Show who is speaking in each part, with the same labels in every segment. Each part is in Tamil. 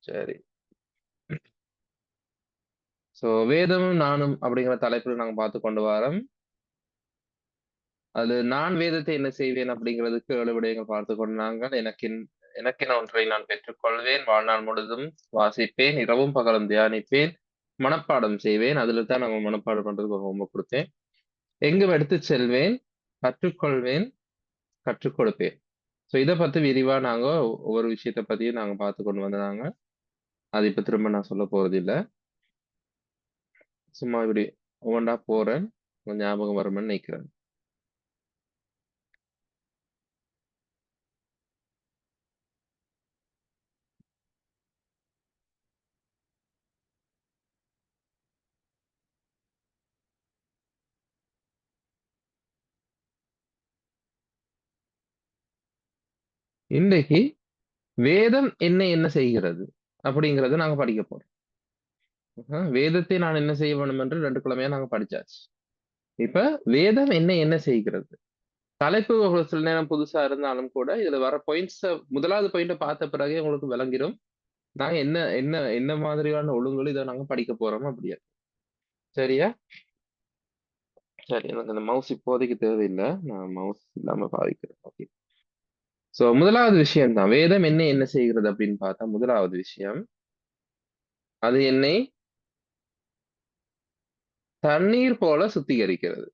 Speaker 1: சரி. சோ வேதமும் நானும் அப்படிங்கிற தலைப்புல நாங்க பார்த்துக் கொண்டு வாரோம். அது நான் வேதத்தை என்ன செய்வேன் அப்படிங்கிறதுக்கு 7 விடயங்கள் பார்த்துக் கொண்டாங்க. எனக்கென ஒன்றை நான் பெற்றுக்கொள்வேன். வாழ்நாள் முழுதும் வாசிப்பேன். இரவும் பகலும் தியானிப்பேன். மனப்பாடம் செய்வேன். அதுல தான் நம்ம மனப்பாடம் பண்றதுக்கு ஒரு ஹோம்வொர்க் குடுத்தேன். எங்கும் எடுத்துச் செல்வேன். கற்றுக்கொள்வேன். கற்றுக் கொடுப்பேன். சோ இத பத்தி விரிவா நாங்க ஒவ்வொரு விஷயத்த பத்தியும் நாங்க பார்த்துக் கொண்டு வந்தாங்க. அது இப்ப திரும்ப நான் சொல்லப் போறதில்ல. சும்மா இப்படி ஒவ்வொன்றா போறேன். கொஞ்சம் ஞாபகம் வரும்னு நினைக்கிறேன். இன்றைக்கு வேதம் என்ன செய்கிறது? அப்படிங்கிறத நாங்க படிக்கப் போறோம். வேதத்தை நான் என்ன செய்ய வேண்டும் என்று 2 கிழமையா நாங்க படிச்சாச்சு. இப்ப வேதம் என்ன செய்கிறது? தலைப்பு ஒரு சில நேரம் புதுசா இருந்தாலும் கூட, இதுல வர பாயிண்ட்ஸ முதலாவது பாயிண்ட்ட பார்த்த பிறகே உங்களுக்கு விளங்கிரும். நாங்க என்ன என்ன என்ன மாதிரியான ஒழுங்குல இத நாங்க படிக்கப் போறோம் அப்படியா. சரியா? சரி. எனக்கு அந்த மவுஸ் இப்போதைக்கு தேவையில்ல. நான் மவுஸ் இல்லாம பாவிக்கிறேன். ஓகே. சோ முதலாவது விஷயம் தான். வேதம் என்ன செய்கிறது அப்படின்னு பார்த்தா, முதலாவது விஷயம், அது என்னை தண்ணீர் போல சுத்திகரிக்கிறது.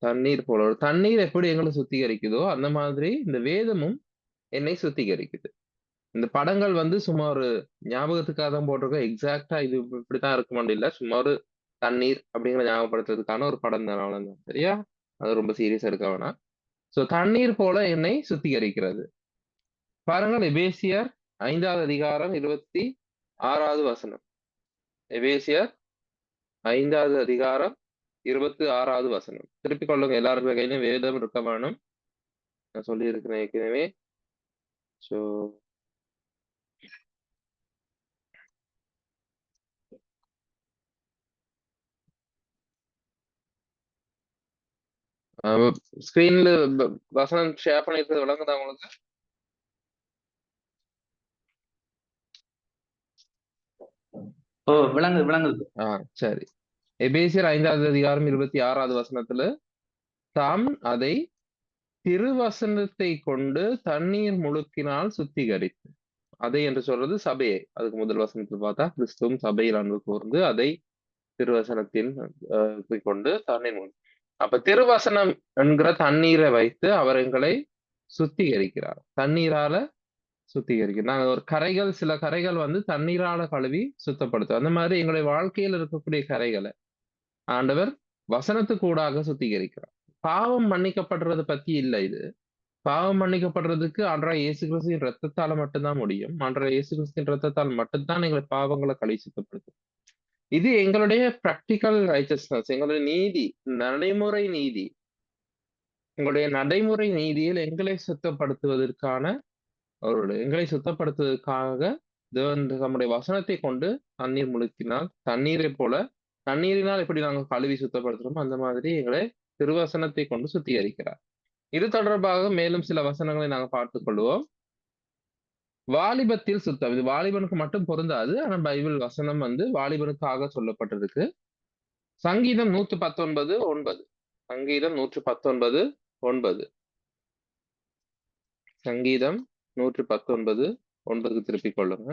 Speaker 1: தண்ணீர் போல. ஒரு தண்ணீர் எப்படி எங்கள சுத்திகரிக்குதோ, அந்த மாதிரி இந்த வேதமும் என்னை சுத்திகரிக்குது. இந்த படங்கள் வந்து சும்மா ஒரு ஞாபகத்துக்காக தான் போட்டிருக்கோம். எக்ஸாக்ட்டா இது இப்படித்தான் இருக்குமான்னு இல்ல. சும்மா ஒரு தண்ணீர் அப்படிங்கிறத ஞாபகப்படுத்துறதுக்கான ஒரு படம் தான் அவ்வளவுதான். சரியா? அது ரொம்ப சீரியஸா எடுக்க வேணாம். சோ தண்ணீர் போல என்னை சுத்திகரிக்கிறது. பாருங்கள் எபேசியர் 5வது அதிகாரம் 26வது வசனம். எபேசியர் 5வது அதிகாரம் 26வது வசனம். திருப்பிக் கொள்ளுங்க. எல்லார் கையிலும் வேதம் இருக்க வேணும். நான் சொல்லியிருக்கிறேன் ஏற்கனவே. சோ அ ஸ்கிரீன்ல வசனம் ஷேர் பண்ணியிருக்கிறது விளங்குதா உங்களுக்கு?
Speaker 2: ஓ, விளங்குது விளங்குது.
Speaker 1: ஆ சரி. எபேசியர் 5வது அதிகாரம் 26வது வசனத்துல, தாம் அதை திருவசனத்தை கொண்டு தண்ணீர் முழுக்கினால் சுத்திகரித்து. அதை என்று சொல்றது சபையை. அதுக்கு முதல் வசனத்துல பார்த்தா, கிறிஸ்துவும் சபையில் அன்பு கூர்ந்து அதை திருவசனத்தின் கொண்டு தண்ணீர் முழு அப்ப திருவசனம் என்கிற தண்ணீரை வைத்து அவர் எங்களை சுத்திகரிக்கிறார். தண்ணீரால சுத்திகரிக்கும். நாங்க ஒரு கரைகள் சில கரைகள் வந்து தண்ணீரால கழுவி சுத்தப்படுத்தும். அந்த மாதிரி எங்களுடைய வாழ்க்கையில் இருக்கக்கூடிய கரைகளை ஆண்டவர் வசனத்துக்கூடாக சுத்திகரிக்கிறார். பாவம் மன்னிக்கப்படுறது பத்தி இல்ல இது. பாவம் மன்னிக்கப்படுறதுக்கு ஆண்டவராகிய இயேசு கிறிஸ்துவின் ரத்தத்தால மட்டும்தான் முடியும். ஆண்டவராகிய இயேசு கிறிஸ்துவின் ரத்தத்தால் மட்டும்தான் எங்களை பாவங்களை கழுவி சுத்தப்படுத்தும். இது எங்களுடைய பிராக்டிகல் ரைச்சஸ்னஸ், எங்களுடைய நீதி, நடைமுறை நீதி. எங்களுடைய நடைமுறை நீதியில் எங்களை சுத்தப்படுத்துவதற்கான எங்களை சுத்தப்படுத்துவதற்காக தேவன் தம்முடைய வசனத்தை கொண்டு தண்ணீர் முழுக்கினால், தண்ணீரைப் போல தண்ணீரினால் எப்படி நாங்க கழுவி சுத்தப்படுத்துறோமோ, அந்த மாதிரி எங்களை திருவசனத்தை கொண்டு சுத்திகரிக்கிறார். இது தொடர்பாக மேலும் சில வசனங்களை நாங்க பார்த்துக் கொள்வோம். வாலிபத்தில் சுத்தம். இது வாலிபனுக்கு மட்டும் பொருந்தாது. ஆனா பைபிள் வசனம் வந்து வாலிபனுக்காக சொல்லப்பட்டிருக்கு. சங்கீதம் 119:9. சங்கீதம் 119:9. சங்கீதம் 119:9க்கு திருப்பிக் கொள்ளுங்க.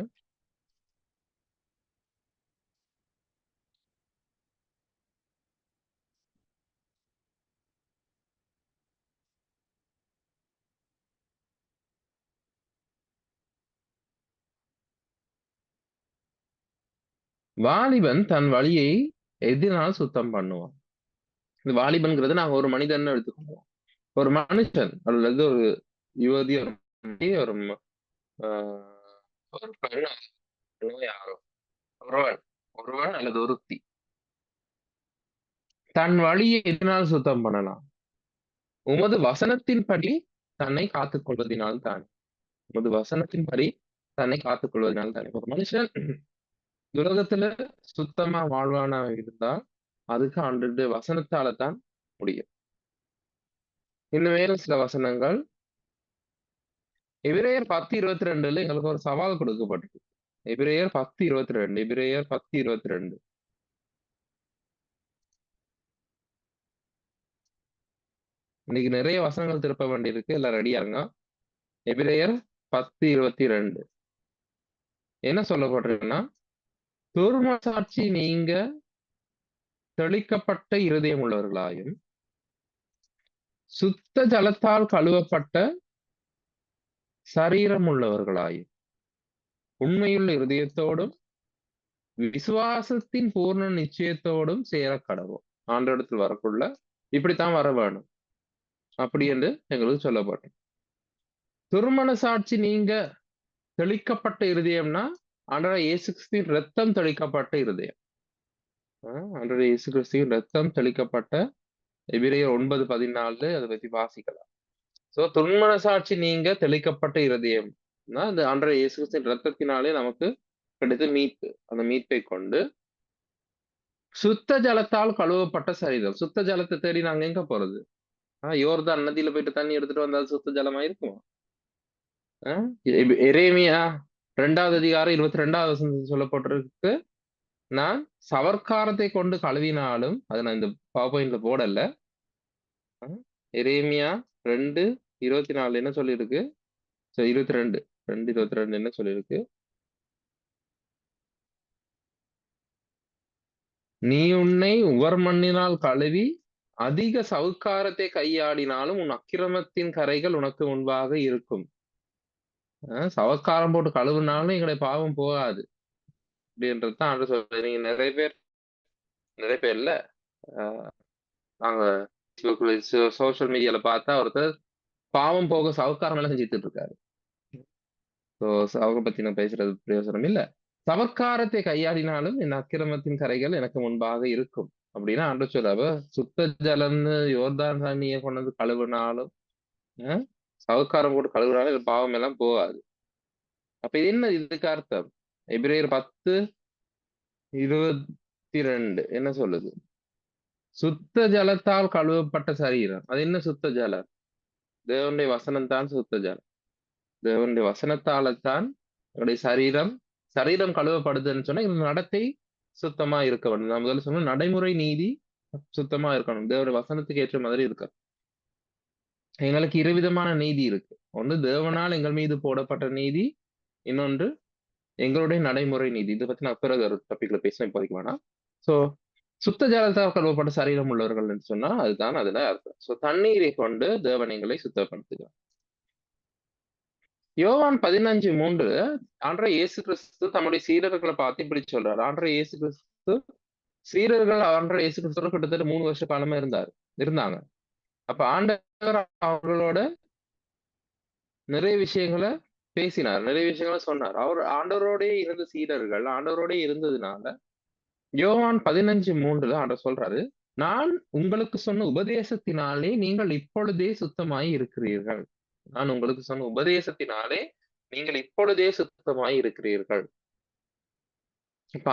Speaker 1: வாலிபன் தன் வழியை எதினால் சுத்தம் பண்ணுவான். இந்த வாலிபன்ங்கிறது நாங்க ஒரு மனிதன்னு எடுத்துக்கொள்வோம். ஒரு மனுஷன் அல்லது ஒரு யுவதி, ஒரு மனைவி, ஒரு ஆ ஒரு பெண் அல்லது யாரோ ஒருவன் ஒருவன் அல்லது ஒருத்தி தன் வழியை எதனால் சுத்தம் பண்ணலாம்? உமது வசனத்தின்படி தன்னை காத்துக் கொள்வதினால் தான். உமது வசனத்தின்படி தன்னை காத்துக் கொள்வதனால் தான். ஒரு மனுஷன் இந்த உலகத்துல சுத்தமா வாழ்வானா இருந்தா, அதுக்கு ஆண்டவருடைய வசனத்தால தான் முடியும். இன்னும் மேலும் சில வசனங்கள் எபிரேயர் 10:22ல எங்களுக்கு ஒரு சவால் கொடுக்கப்பட்டிருக்கு. எபிரேயர் 10:22. எபிரேயர் 10:22. இன்னைக்கு நிறைய வசனங்கள் திருப்ப வேண்டியிருக்கு. எல்லாம் ரெடியா இருங்க. எபிரேயர் 10:22. என்ன சொல்லப்பட்டிருக்குன்னா, துர்மனசாட்சி நீங்க தெளிக்கப்பட்ட இருதயம் உள்ளவர்களாயும் சுத்த ஜலத்தால் கழுவப்பட்ட சரீரம் உள்ளவர்களாயும் உண்மையுள்ள இருதயத்தோடும் விசுவாசத்தின் பூர்ண நிச்சயத்தோடும் சேர கடவோம். ஆண்டவரிடத்தில் வரக்குள்ள இப்படித்தான் வர வேணும் அப்படி என்று எங்களுக்கு சொல்லப்பட்டது. துர்மனசாட்சி நீங்க தெளிக்கப்பட்ட இருதயம்னா ஆண்டவர் இயேசு கிறிஸ்துவின் ரத்தம் தெளிக்கப்பட்ட இருதயம். ஆண்டவர் இயேசு கிறிஸ்துவின் ரத்தம் தெளிக்கப்பட்ட எபிரேயர் 9:14 அதை பத்தி வாசிக்கலாம். சோ துர்மனசாட்சி நீங்க தெளிக்கப்பட்ட இருதயம் இந்த ஆண்டவர் இயேசு கிறிஸ்துவின் ரத்தத்தினாலே நமக்கு கிடைத்த மீட்பு. அந்த மீட்பை கொண்டு சுத்த ஜலத்தால் கழுவப்பட்ட சரீரம். சுத்த ஜலத்தை தேடி நாங்க எங்க போறது? யோர்தான் நதியில போயிட்டு தண்ணி எடுத்துட்டு வந்தா சுத்த ஜலமா இருக்குமா? எரேமியா 2வது அதிகாரம் 22வது வசனத்தில் சொல்லப்பட்டிருக்கு, நான் சவர்க்காரத்தை கொண்டு கழுவினாலும், அது நான் இந்த பவர்பாயிண்ட்ல போடல. எரேமியா 2:24 என்ன சொல்லியிருக்கு? 2:22 என்ன சொல்லியிருக்கு? நீ உன்னை உவர் மண்ணினால் கழுவி அதிக சவுக்காரத்தை கையாடினாலும் உன் அக்கிரமத்தின் கரைகள் உனக்கு முன்பாக இருக்கும். சவக்காரம் போட்டு கழுவுனாலும் எங்களுடைய பாவம் போகாது அப்படின்றதுதான் ஆண்டு சொல்றது. நீங்க நிறைய பேர் இல்ல நாங்க சோசியல் மீடியால பார்த்தா ஒருத்தர் பாவம் போக சவக்காரம் எல்லாம் செஞ்சுட்டு இருக்காரு. அவங்க பத்தி நான் பேசுறது பிரயோசனம் இல்ல. சவக்காரத்தை கையாடினாலும் என் அக்கிரமத்தின் கரைகள் எனக்கு முன்பாக இருக்கும் அப்படின்னா ஆண்டு சொல்ல, சுத்த ஜலம்னு யோர்தான் தண்ணியை கொண்டு வந்து கழுவினாலும் சவக்காரம் போட்டு கழுவினாலும் இது பாவம் எல்லாம் போகாது. அப்ப இது என்ன இதுக்கு அர்த்தம்? எபிரேயர் 10:22 என்ன சொல்லுது? சுத்த ஜலத்தால் கழுவப்பட்ட சரீரம். அது என்ன சுத்த ஜலம்? தேவனுடைய வசனம் தான் சுத்த ஜலம். தேவனுடைய வசனத்தால்தான் என்னுடைய சரீரம் கழுவப்படுதுன்னு சொன்னா இந்த நடத்தை சுத்தமா இருக்க வேண்டும். நான் முதல்ல சொன்ன நடைமுறை நீதி சுத்தமா இருக்கணும். தேவனுடைய வசனத்துக்கு ஏற்ற மாதிரி இருக்க. எங்களுக்கு இருவிதமான நீதி இருக்கு. ஒன்று தேவனால் எங்கள் மீது போடப்பட்ட நீதி, இன்னொன்று எங்களுடைய நடைமுறை நீதி. இதை பத்தி நான் பிறகு ஒரு டாபிக்ல பேசுவேன், இப்போதைக்கு வேணாம். சோ சுத்த ஜலத்தால் கழுவப்பட்ட சரீரம் உள்ளவர்கள் என்று சொன்னா அதுதான் அதுல அர்த்தம். சோ தண்ணீரை கொண்டு தேவன் எங்களை சுத்தப்படுத்துகிறார். யோவான் 15:3 ஆண்டவர் இயேசு கிறிஸ்து தம்முடைய சீடர்களை பார்த்து இப்படி சொல்றாரு. ஆண்டவர் இயேசு கிறிஸ்து சீடர்கள் ஆண்டவர் இயேசு கிறிஸ்து கிட்டத்தட்ட 3 வருஷ காலமா இருந்தாங்க. அப்ப ஆண்டவர் அவர்களோட நிறைய விஷயங்களை பேசினார், நிறைய விஷயங்களை சொன்னார். ஆண்டவரோட இருந்த சீடர்கள் ஆண்டவரோட இருந்ததுனால யோவான் 15:3 ஆண்டவர் சொல்றாரு, நான் உங்களுக்கு சொன்ன உபதேசத்தினாலே நீங்கள் இப்பொழுதே சுத்தமாய் இருக்கிறீர்கள். நான் உங்களுக்கு சொன்ன உபதேசத்தினாலே நீங்கள் இப்பொழுதே சுத்தமாய் இருக்கிறீர்கள். இப்ப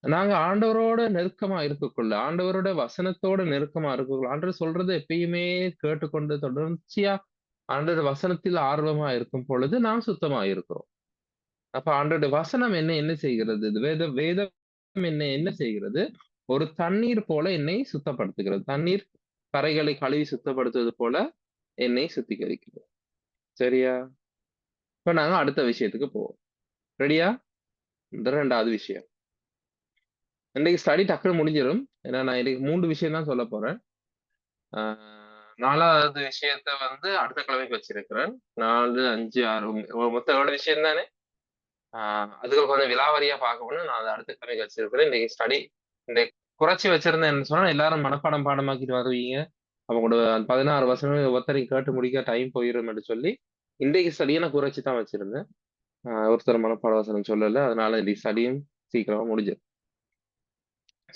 Speaker 1: நாங்க ஆண்டவரோட நெருக்கமா இருக்கக்குள்ள, ஆண்டவரோட வசனத்தோட நெருக்கமா இருக்கக்குள்ள, ஆண்டவர் சொல்றது எப்பயுமே கேட்டுக்கொண்டு தொடர்ச்சியா ஆண்டவர் வசனத்தில் ஆர்வமா இருக்கும் பொழுது நாம் சுத்தமா இருக்கிறோம். அப்ப ஆண்டோட வசனம் என்ன செய்கிறது? வேதம் என்ன செய்கிறது? ஒரு தண்ணீர் போல என்னை சுத்தப்படுத்துகிறது. தண்ணீர் கரைகளை கழுவி சுத்தப்படுத்துவது போல என்னை சுத்திகரிக்கிறது. சரியா? இப்ப நாங்க அடுத்த விஷயத்துக்கு போவோம். ரெடியா? இந்த 2வது விஷயம். இன்னைக்கு ஸ்டடி டக்குனு முடிஞ்சிடும். ஏன்னா நான் இன்னைக்கு 3 விஷயம் தான் சொல்ல போறேன். 4வது விஷயத்த அடுத்த கிழமைக்கு வச்சிருக்கிறேன். 4, 5, 6 மொத்தம் எவ்வளவு விஷயம் தானே? அதுக்கு கொஞ்சம் விலாவரியா பார்க்கணும்னு நான் அதை அடுத்த கிழமைக்கு வச்சிருக்கிறேன். இன்னைக்கு ஸ்டடி இந்த குறைச்சி வச்சிருந்தேன் என்ன சொன்னா எல்லாரும் பாடமாக்கிட்டு வருவீங்க. அவங்க 16 வருஷம் ஒருத்தரையும் கேட்டு முடிக்க டைம் போயிடும் என்று சொல்லி இன்றைக்கு ஸ்டடியை நான் குறைச்சி தான் வச்சிருந்தேன். ஒருத்தர் மனப்பாட வசனம் சொல்லல, அதனால இந்த ஸ்டடியும் சீக்கிரமா முடிஞ்சது.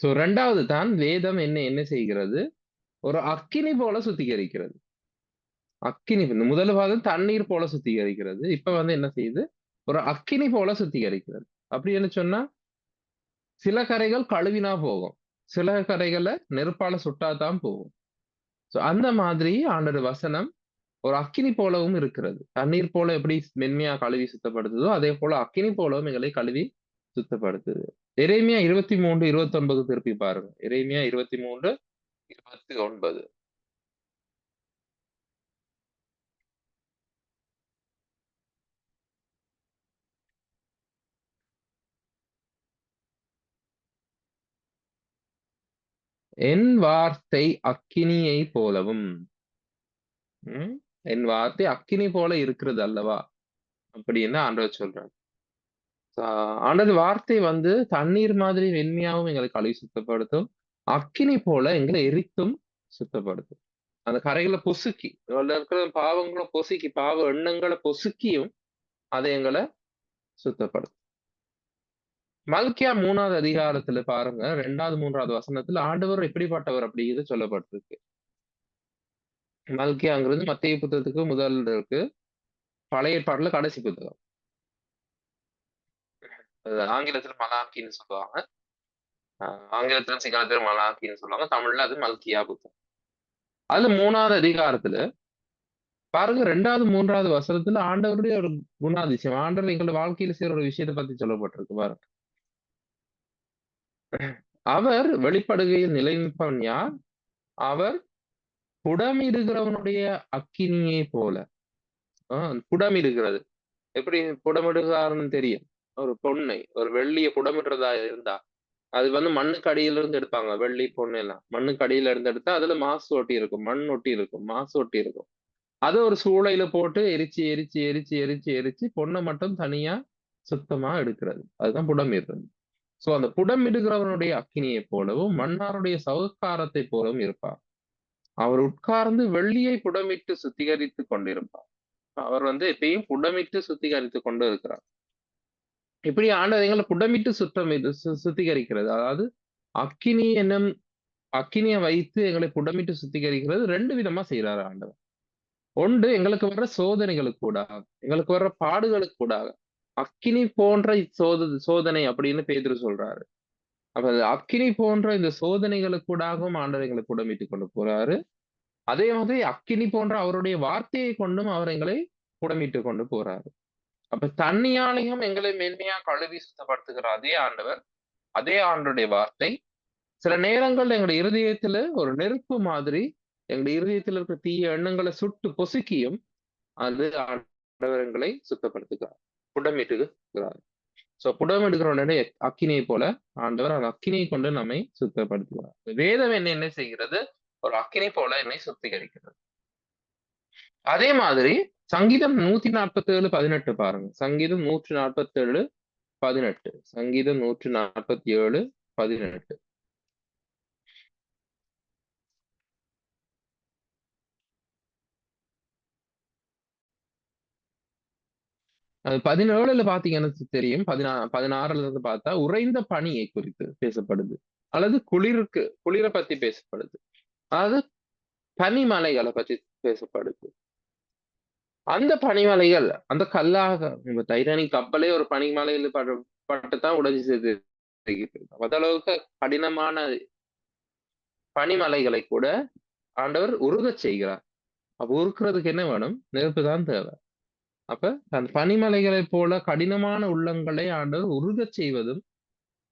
Speaker 1: சோ 2வது தான் வேதம் என்ன செய்கிறது? ஒரு அக்கினி போல சுத்திகரிக்கிறது. அக்கினி முதல் பாகம் தண்ணீர் போல சுத்திகரிக்கிறது. இப்ப என்ன செய்யுது? ஒரு அக்கினி போல சுத்திகரிக்கிறது. அப்படி என்ன சொன்னா சில கரைகள் கழுவினா போகும், சில கரைகளை நெருப்பால சுட்டாதான் போகும். அந்த மாதிரி ஆண்டவர் வசனம் ஒரு அக்கினி போலவும் இருக்கிறது. தண்ணீர் போல எப்படி மென்மையா கழுவி சுத்தப்படுத்துதோ, அதே போல அக்கினி போலவும் எங்களை கழுவி சுத்தப்படுத்துது. எரேமியா 23:29 திருப்பி பாருங்க. எரேமியா 23:29. என் வார்த்தை அக்கினியை போலவும் ம், என் வார்த்தை அக்கினி போல இருக்கிறது அல்லவா அப்படின்னு ஆண்டவர் சொல்றார். ஆண்டவர் வார்த்தை வந்து தண்ணீர் மாதிரி வெண்மையாவும் எங்களை கழுவி சுத்தப்படுத்தும். அக்கினி போல எங்களை எரித்தும் சுத்தப்படுத்தும். அந்த கரைகளை பொசுக்கி, அதுல இருக்கிற பாவங்களை பொசுக்கி, பாவ எண்ணங்களை பொசுக்கியும் அதை எங்களை சுத்தப்படுத்தும். மல்கியா 3வது அதிகாரத்துல பாருங்க, 2வது 3வது வசனத்துல ஆண்டவர் எப்படிப்பட்டவர் அப்படிங்கிறது சொல்லப்பட்டிருக்கு. மல்கியாங்கிறது மத்தேயு புத்தகத்துக்கு முதல் இருக்கு, பழைய ஏற்பாட்டுல கடைசி புத்தகம். அது ஆங்கிலத்துல மலாக்கின்னு சொல்லுவாங்க, ஆங்கிலத்துல சிங்களத்துல மலாக்கின்னு சொல்லுவாங்க, தமிழ்ல அது மல்கியா புத்தகம். அதுல 3வது அதிகாரத்துல பாருங்க, 2வது 3வது வசனத்துல ஆண்டவருடைய ஒரு குணாதிசயம், ஆண்டவர் எங்களோட வாழ்க்கையில செய்யற ஒரு விஷயத்தை பத்தி சொல்லப்பட்டிருக்கு பாருங்க. அவர் வெளிப்படுகையில் நிலைநிற்பவன் யார்? அவர் புடமிடுகிறவனுடைய அக்கினியை போல. புடமிடுகிறது எப்படி புடமிடுகிறாருன்னு தெரியும். ஒரு பொண்ணை, ஒரு வெள்ளிய புடமிடுறதா இருந்தா அது வந்து மண்ணுக்கு அடியில இருந்து எடுப்பாங்க. வெள்ளி பொண்ணு எல்லாம் மண்ணுக்கு அடியில இருந்து எடுத்தா அதுல மாசு ஒட்டி இருக்கும், மண் ஒட்டி இருக்கும், மாசு ஒட்டி இருக்கும். அது ஒரு சூளையில போட்டு எரிச்சு எரிச்சு எரிச்சு எரிச்சு எரிச்சு பொண்ணை மட்டும் தனியா சுத்தமா எடுக்கிறது. அதுதான் புடமிடுறது. சோ அந்த புடமிடுகிறவனுடைய அக்கினியை போலவும் மன்னாருடைய சவுக்காரத்தை போலவும் இருப்பார். அவர் உட்கார்ந்து வெள்ளியை புடமிட்டு சுத்திகரித்துக் கொண்டிருப்பார். அவர் வந்து எப்பயும் புடமிட்டு சுத்திகரித்துக் கொண்டு இருக்கிறார். இப்படி ஆண்டவர் எங்களை புடமிட்டு சுத்திகரிக்கிறது. அதாவது அக்கினி என்னும் அக்கினியை வைத்து எங்களை புடமிட்டு சுத்திகரிக்கிறது 2 விதமா செய்யறாரு ஆண்டவர். ஒன்று, எங்களுக்கு வர்ற சோதனைகளுக்கு கூடாக, எங்களுக்கு வர்ற பாடுகளுக்கு கூடாக. அக்கினி போன்ற சோதனை அப்படின்னு பேதுரு சொல்றாரு. அப்ப அது அக்கினி போன்ற இந்த சோதனைகளுக்கு கூடாகவும் ஆண்டவர் எங்களை புடமிட்டு கொண்டு போறாரு. அதே மாதிரி அக்கினி போன்ற அவருடைய வார்த்தையை கொண்டும் அவர் எங்களை புடமிட்டு கொண்டு போறாரு. அப்ப தண்ணியாலையும் எங்களை மென்மையா கழுவி சுத்தப்படுத்துகிற அதே ஆண்டவர், அதே ஆண்டுடைய வார்த்தை சில நேரங்கள்ல எங்களுடைய இருதயத்துல ஒரு நெருப்பு மாதிரி எங்களுடைய இருதயத்துல இருக்கிற தீய எண்ணங்களை சுட்டு பொசுக்கியும் அது ஆண்டவர் எங்களை சுத்தப்படுத்துகிறார், புடமிட்டுகிறார். சோ புடமிடுகிறவனுடைய அக்கினியை போல ஆண்டவர் அந்த அக்கினியை கொண்டு நம்மை சுத்தப்படுத்துகிறார். வேதம் என்ன செய்கிறது? ஒரு அக்கினி போல என்னை சுத்திகரிக்கிறது. அதே மாதிரி சங்கீதம் 147:18 பாருங்க. சங்கீதம் 147:18. சங்கீதம் 147:18. அது 17ல பாத்தீங்கன்னா தெரியும். 16ல இருந்து பார்த்தா உறைந்த பனியை குறித்து பேசப்படுது, அல்லது குளிர பத்தி பேசப்படுது, அதாவது பனிமலைகளை பத்தி பேசப்படுது. அந்த பனிமலைகள் அந்த கல்லாக டைட்டானிக் கப்பலே ஒரு பனிமலையில பட்டுத்தான் உடைஞ்சு செய்து. அந்த அளவுக்கு கடினமான பனிமலைகளை கூட ஆண்டவர் உருகச் செய்கிறார். அப்ப உருக்குறதுக்கு என்ன வேணும்? நெருப்பு தான் தேவை. அப்ப அந்த பனிமலைகளை போல கடினமான உள்ளங்களை ஆண்டவர் உருகச் செய்வதும்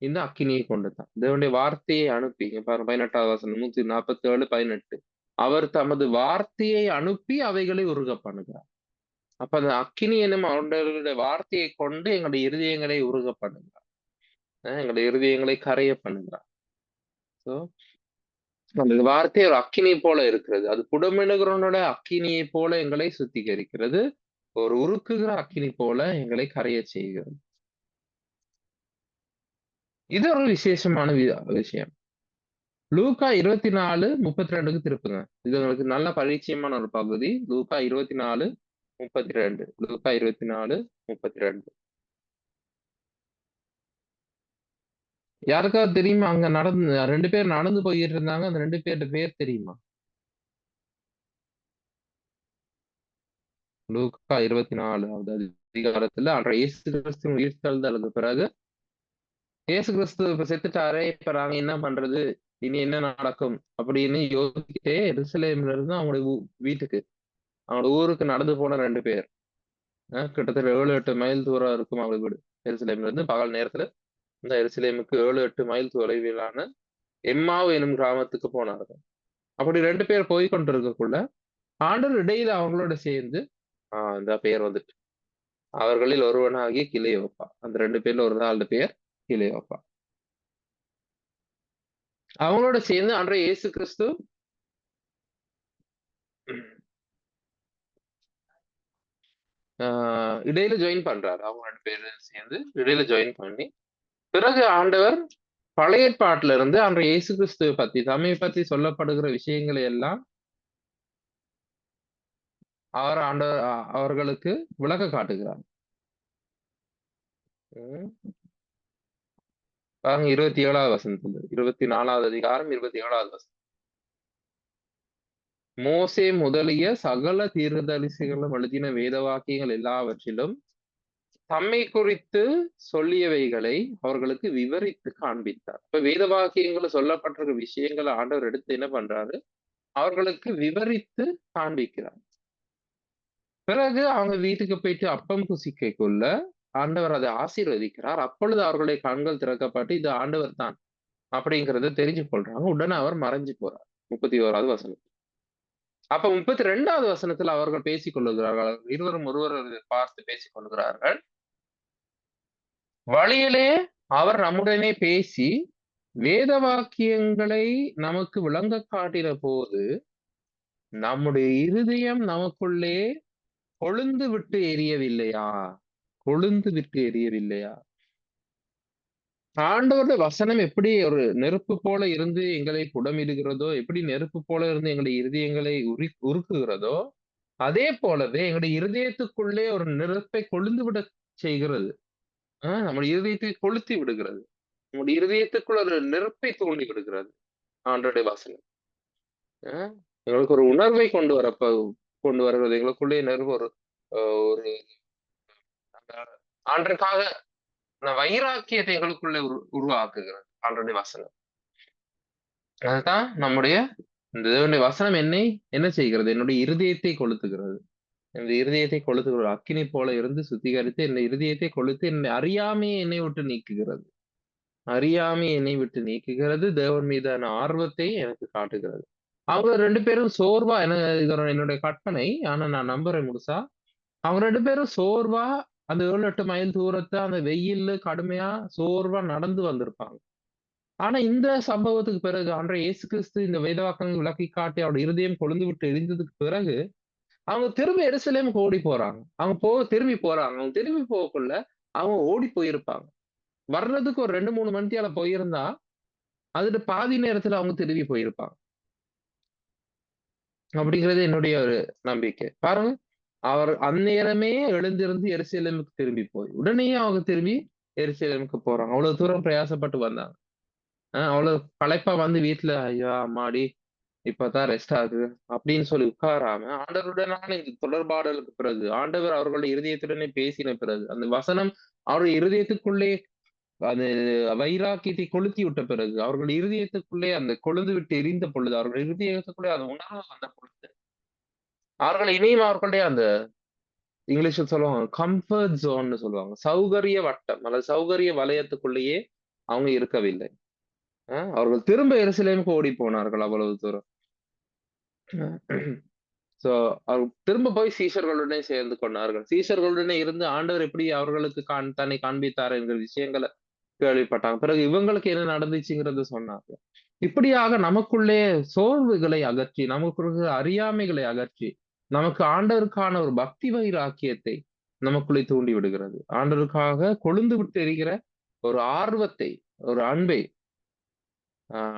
Speaker 1: இந்த அக்கினியை கொண்டுதான். தேவனுடைய வார்த்தையை அனுப்பி, இங்க பாருங்க 18வது வசனம் 147:18. அவர் தமது வார்த்தையை அனுப்பி அவைகளை உருக பண்ணுகிறார். அப்ப அந்த அக்கினி என்னும் அவருடைய வார்த்தையை கொண்டு எங்களுடைய இருதயங்களை உருக பண்ணுகிறார், எங்களுடைய இருதயங்களை கரைய பண்ணுகிறார். சோ அந்த வார்த்தை ஒரு அக்கினி போல இருக்கிறது. அது புடமிடுகிறவனோட அக்கினியை போல எங்களை சுத்திகரிக்கிறது. ஒரு உருக்குகிற அக்கினி போல எங்களை கரைய செய்கிறது. இது ஒரு விசேஷமான விஷயம். லூக்கா 24:32 திருப்புங்க. இது உங்களுக்கு நல்ல பரிச்சயமான ஒரு பகுதி. லூக்கா 24:32. லூக்கா 24:32. யாருக்காவது தெரியுமா? அங்க 2 பேர் நடந்து போயிட்டு இருந்தாங்க. அந்த 2 பேரோட பேர் தெரியுமா? லூக்கா 24வது அதிகாரத்துல இயேசு கிறிஸ்து உயிர்த்தெழுதலுக்கு பிறகு இயேசு கிறிஸ்து இப்ப செத்துட்டாரே, இப்ப நாங்க என்ன பண்றது, இனி என்ன நடக்கும் அப்படின்னு யோசிச்சுட்டே எருசலேம்ல இருந்து அவங்களுடைய வீட்டுக்கு அவங்களோட ஊருக்கு நடந்து போன 2 பேர். கிட்டத்தட்ட 7, 8 மைல் தூரம் இருக்கும் அவங்க வீடு. எருசலேம்ல இருந்து பகல் நேரத்துல இந்த எருசலேமுக்கு 7, 8 மைல் தொலைவிலான எம்மாவு எனும் கிராமத்துக்கு போனார்கள். அப்படி 2 பேர் போய் கொண்டிருக்கக்குள்ள ஆண்டவர் இடையில அவங்களோட சேர்ந்து இந்த பெயர் வந்துட்டு அவர்களில் ஒருவனாகிய கிலெயோப்பா. அந்த 2 பேர்ல ஒரு ஆளோட பேர் கிலெயோப்பா. அவங்களோட சேர்ந்து அன்றைய இயேசு கிறிஸ்து இடையில ஜாயின் பண்றாரு. அவங்க 2 பேரும் சேர்ந்து இடையில ஜாயின் பண்ணி பிறகு ஆண்டவர் பழைய ஏற்பாட்டுல இருந்து அன்றைய இயேசு கிறிஸ்துவை பத்தி தம்மை பத்தி சொல்லப்படுகிற விஷயங்களை எல்லாம் அவர்களுக்கு விளக்க காட்டுகிறார். பாருங்க 27வது வசனத்துல 24வது அதிகாரம் 27வது வசனம். மோசே முதலிய சகல தீர்க்கதரிசிகளும் எழுதின வேத வாக்கியங்கள் எல்லாவற்றிலும் தம்மை குறித்து சொல்லியவைகளை அவர்களுக்கு விவரித்து காண்பித்தார். இப்ப வேத வாக்கியங்கள் சொல்லப்பட்டிருக்க விஷயங்களை ஆண்டவர் எடுத்து என்ன பண்றாரு, அவர்களுக்கு விவரித்து காண்பிக்கிறார். பிறகு அவங்க வீட்டுக்கு போயிட்டு அப்பம் புசிக்கைக்குள்ள ஆண்டவர் அதை ஆசீர்வதிக்கிறார். அப்பொழுது அவர்களுடைய கண்கள் திறக்கப்பட்டு இது ஆண்டவர் தான் அப்படிங்கறத தெரிஞ்சு கொள்றாங்க. உடனே அவர் மறைஞ்சு போறார். 31வது வசனம். அப்ப 32வது வசனத்துல அவர்கள் பேசிக் கொள்ளுகிறார்கள். இருவரும் ஒருவர் பார்த்து பேசிக் கொள்கிறார்கள். வழியிலே அவர் நம்முடனே பேசி வேத வாக்கியங்களை நமக்கு விளங்க காட்டின போது நம்முடைய இருதயம் நமக்குள்ளே கொழுந்து விட்டு எரியவில்லையா? கொழுந்து விட்டு எரியவில்லையா? ஆண்டவருடைய வசனம் எப்படி ஒரு நெருப்பு போல இருந்து எங்களை புடமிடுகிறதோ, எப்படி நெருப்பு போல இருந்து எங்களுடைய இருதயங்களை உருக்குகிறதோ, அதே போலவே எங்களுடைய இருதயத்துக்குள்ளே ஒரு நெருப்பை கொழுந்து விட செய்கிறது. நம்முடைய இருதயத்தை கொளுத்தி விடுகிறது. நம்முடைய இருதயத்துக்குள் ஒரு நெருப்பை தூண்டி விடுகிறது ஆண்டவருடைய வசனம். எங்களுக்கு ஒரு உணர்வை கொண்டு வருகிறது. எங்களுக்குள்ளே நெருப்பு ஒரு ஆண்டருக்காக வைராக்கியத்தை எங்களுக்குள்ளே உருவாக்குகிறது ஆண்டருடைய வசனம். அதுதான் நம்முடைய இந்த தேவனுடைய வசனம் என்னை என்ன செய்கிறது? என்னுடைய இருதயத்தை கொளுத்துகிறது. இந்த இருதயத்தை கொளுத்துகிறது. அக்கினி போல இருந்து சுத்திகரித்து இந்த இருதயத்தை கொளுத்து என்னை அறியாமையை என்னை விட்டு நீக்குகிறது. அறியாமை என்னை விட்டு நீக்குகிறது. தேவன் மீதான ஆர்வத்தை எனக்கு காட்டுகிறது. அவங்க 2 பேரும் சோர்வா என்னுடைய கற்பனை. ஆனா நான் நம்புறேன் முழுசா. அவங்க 2 பேரும் சோர்வா அந்த 7, 8 மைல் தூரத்தை அந்த வெயில்ல கடுமையா சோர்வா நடந்து வந்திருப்பாங்க. ஆனா இந்த சம்பவத்துக்கு பிறகு அன்றைய இயேசு கிறிஸ்து இந்த வேதவாக்கியங்களை விளக்கி காட்டி அவருடைய இருதயம் கொழுந்து விட்டு எரிந்ததுக்கு பிறகு அவங்க திரும்ப எருசலேமுக்கு ஓடி போறாங்க. அவங்க திரும்பி போறாங்க. அவங்க திரும்பி போகக்குள்ள அவங்க ஓடி போயிருப்பாங்க. வர்றதுக்கு ஒரு 2, 3 மணித்தியால போயிருந்தா அதுல பாதி நேரத்துல அவங்க திரும்பி போயிருப்பாங்க. அப்படிங்கிறது என்னுடைய ஒரு நம்பிக்கை. பாருங்க, அவர் அந்நேரமே எழுந்திருந்து எருசலேமுக்கு திரும்பி போய் உடனே அவங்க திரும்பி எருசலேமுக்கு போறாங்க. அவ்வளவு தூரம் பிரயாசப்பட்டு வந்தாங்க. அவ்வளவு களைப்பா வந்து வீட்டுல ஐயா அம்மாடி இப்பதான் ரெஸ்ட் ஆகுது அப்படின்னு சொல்லி உட்காராம ஆண்டவருடனான இந்த தொடர்பாடலுக்கு பிறகு ஆண்டவர் அவர்களுடைய இருதயத்துடனே பேசின பிறகு அந்த வசனம் அவருடைய இருதயத்துக்குள்ளே அது வைராக்கியத்தை கொளுத்தி விட்ட பிறகு அவர்கள் இருதயத்துக்குள்ளே அந்த கொழுந்து விட்டு எரிந்த பொழுது அவர்கள் இருதயத்துக்குள்ளே அந்த உணர்வு வந்த பொழுது அவர்கள் இனியும் அவர்களுடைய அந்த இங்கிலீஷ்ல சொல்லுவாங்க கம்ஃபர்ட் ஜோன்னு சொல்லுவாங்க. சௌகரிய வட்டம் அல்லது சௌகரிய வலயத்துக்குள்ளேயே அவங்க இருக்கவில்லை. அவர்கள் திரும்ப எருசலேமுக்கு ஓடி போனார்கள் அவ்வளவு தூரம். சோ அவர் திரும்ப போய் சீஷர்களுடனே சேர்ந்து கொண்டார்கள். சீஷர்களுடனே இருந்து ஆண்டவர் எப்படி அவர்களுக்கு தன்னை காண்பித்தார் என்கிற விஷயங்களை கேள்விப்பட்டாங்க. பிறகு இவங்களுக்கு என்ன நடந்துச்சுங்கிறத சொன்னாங்க. இப்படியாக நமக்குள்ளே சோர்வுகளை அகற்றி நமக்குள்ள அறியாமைகளை அகற்றி நமக்கு ஆண்டவருக்கான ஒரு பக்தி வைராக்கியத்தை நமக்குள்ளே தூண்டி விடுகிறது. ஆண்டவருக்காக கொழுந்து விட்டு எரிகிற ஒரு ஆர்வத்தை, ஒரு அன்பை,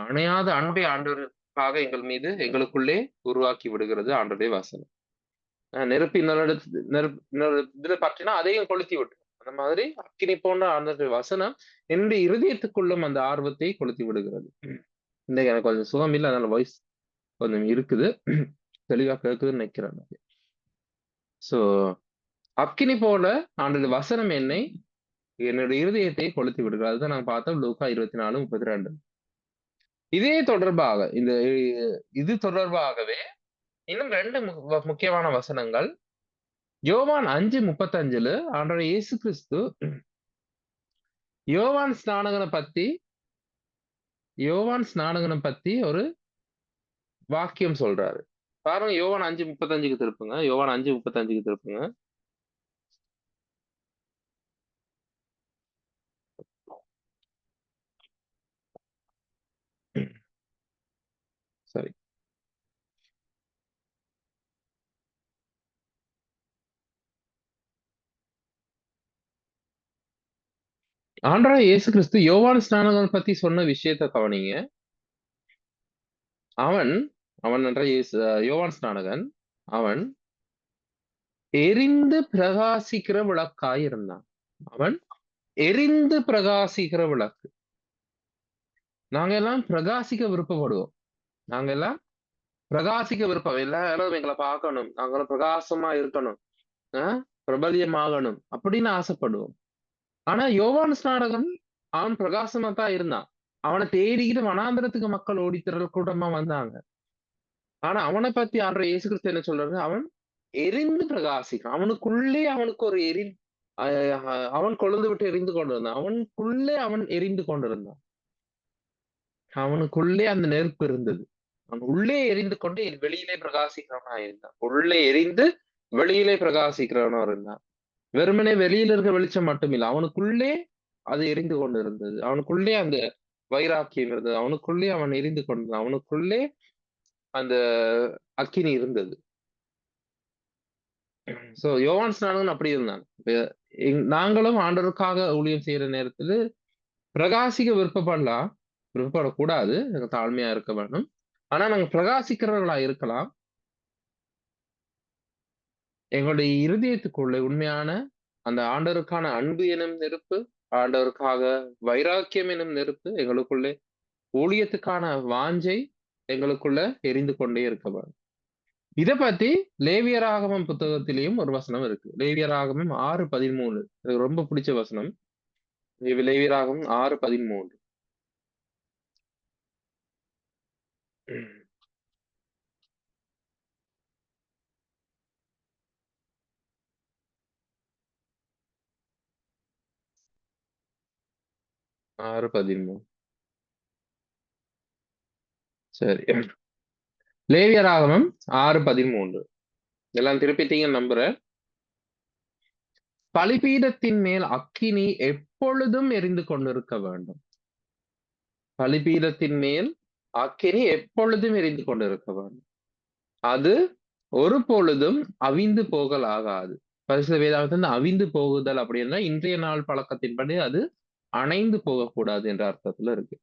Speaker 1: அணையாத அன்பை ஆண்டவருக்காக எங்கள் மீது எங்களுக்குள்ளே உருவாக்கி விடுகிறது ஆண்டவருடைய வசனம். நெருப்பு இன்னொரு இதுல பார்த்தீங்கன்னா அதையும் கொளுத்தி விட்டு அந்த மாதிரி அக்கினி போன்ற அந்த வசனம் என்னுடைய இருதயத்துக்குள்ளும் அந்த ஆர்வத்தை கொளுத்தி விடுகிறது. இன்னைக்கு எனக்கு கொஞ்சம் சுகம் இல்லை, அதனால வாய்ஸ் கொஞ்சம் இருக்குது, தெளிவா கேட்குதுன்னு நினைக்கிறேன். சோ அக்கினி போல ஆண்டது வசனம் என்னுடைய இருதயத்தை கொளுத்தி விடுகிறது. அதுதான் நாங்க பார்த்தோம் லூக்கா 24:32. இதே தொடர்பாக இது தொடர்பாகவே இன்னும் 2 முக்கியமான வசனங்கள். யோவான் 5:35 ஆண்டவர் இயேசு கிறிஸ்து யோவான் ஸ்நானகனை பத்தி ஒரு வாக்கியம் சொல்றாரு. பாருங்க யோவான் 5:35 திருப்புங்க. யோவான் 5:35 திருப்புங்க. சரி. ஆண்டவர் இயேசு கிறிஸ்து யோவான் ஸ்நானகனை பத்தி சொன்ன விஷயத்த கவனிங்க. அவன் என்ற யோவான் ஸ்நானகன் அவன் எரிந்து பிரகாசிக்கிற விளக்காய் இருந்தான். அவன் எரிந்து பிரகாசிக்கிற விளக்கு. நாங்க எல்லாம் பிரகாசிக்க விருப்பப்படுவோம். நாங்க எல்லாம் பிரகாசிக்க விருப்பம். எல்லாரும் எங்களை பார்க்கணும், நாங்களும் பிரகாசமா இருக்கணும், பிரபல்யமாகணும் அப்படின்னு ஆசைப்படுவோம். ஆனா யோவான் ஸ்நானகன் அவன் பிரகாசமா தான் இருந்தான். அவனை தேடிக்கிட்டு வனாந்திரத்துக்கு மக்கள் ஓடித்திரள் கூட்டமா வந்தாங்க. ஆனா அவனை பத்தி ஆண்டவர் இயேசு கிறிஸ்து என்ன சொல்றாரு? அவன் எரிந்து பிரகாசிக்கிறான். அவனுக்குள்ளே அவனுக்கு ஒரு அவன் கொழுந்து விட்டு எரிந்து கொண்டிருந்தான். அவனுக்குள்ளே அவன் எரிந்து கொண்டிருந்தான். அவனுக்குள்ளே அந்த நெருப்பு இருந்தது. அவன் உள்ளே எரிந்து கொண்டு வெளியிலே பிரகாசிக்கிறவனா இருந்தான். உள்ளே எரிந்து வெளியிலே பிரகாசிக்கிறவனா இருந்தான். வெறுமனே வெளியில இருக்க வெளிச்சம் மட்டும் இல்லை, அவனுக்குள்ளே அது எரிந்து கொண்டு இருந்தது. அவனுக்குள்ளே அந்த வைராக்கியம் இருந்தது. அவனுக்குள்ளே அவன் எரிந்து கொண்டிருந்தான். அவனுக்குள்ளே அந்த அக்கினி இருந்தது. சோ யோவான் ஸ்நானகன் அப்படி இருந்தான். நாங்களும் ஆண்டவருக்காக ஊழியம் செய்யற நேரத்துல பிரகாசிக்க விருப்பப்படக்கூடாது, தாழ்மையா இருக்க வேண்டும். ஆனா நாங்க பிரகாசிக்கிறவர்களா இருக்கலாம். எங்களுடைய இருதயத்துக்குள்ள உண்மையான அந்த ஆண்டவருக்கான அன்பு எனும் நெருப்பு, ஆண்டவருக்காக வைராக்கியம் எனும் நெருப்பு எங்களுக்குள்ளே, ஊழியத்துக்கான வாஞ்சை எங்களுக்குள்ள எரிந்து கொண்டே இருக்க வேண்டும். இத பத்தி லேவியராகமம் புத்தகத்திலேயும் ஒரு வசனம் இருக்கு. லேவியராகமம் 6:13. எனக்கு ரொம்ப பிடிச்ச வசனம். லேவியராகமம் 6:13. 6:13. சரி. லேவியராகமம் 6:13. எல்லாம் திருப்பிட்டீங்கன்னு நம்புறேன். பலிபீடத்தின் மேல் அக்கினி எப்பொழுதும் எரிந்து கொண்டிருக்க வேண்டும். பலிபீடத்தின் மேல் அக்கினி எப்பொழுதும் எரிந்து கொண்டிருக்க வேண்டும். அது ஒரு பொழுதும் அவிந்து போகல் ஆகாது. பரிசுத்த வேதாகமத்துல அவிந்து போகுதல் அப்படின்னா இன்றைய நாள் பழக்கத்தின்படி அது அணைந்து போகக்கூடாது என்ற அர்த்தத்துல இருக்கு.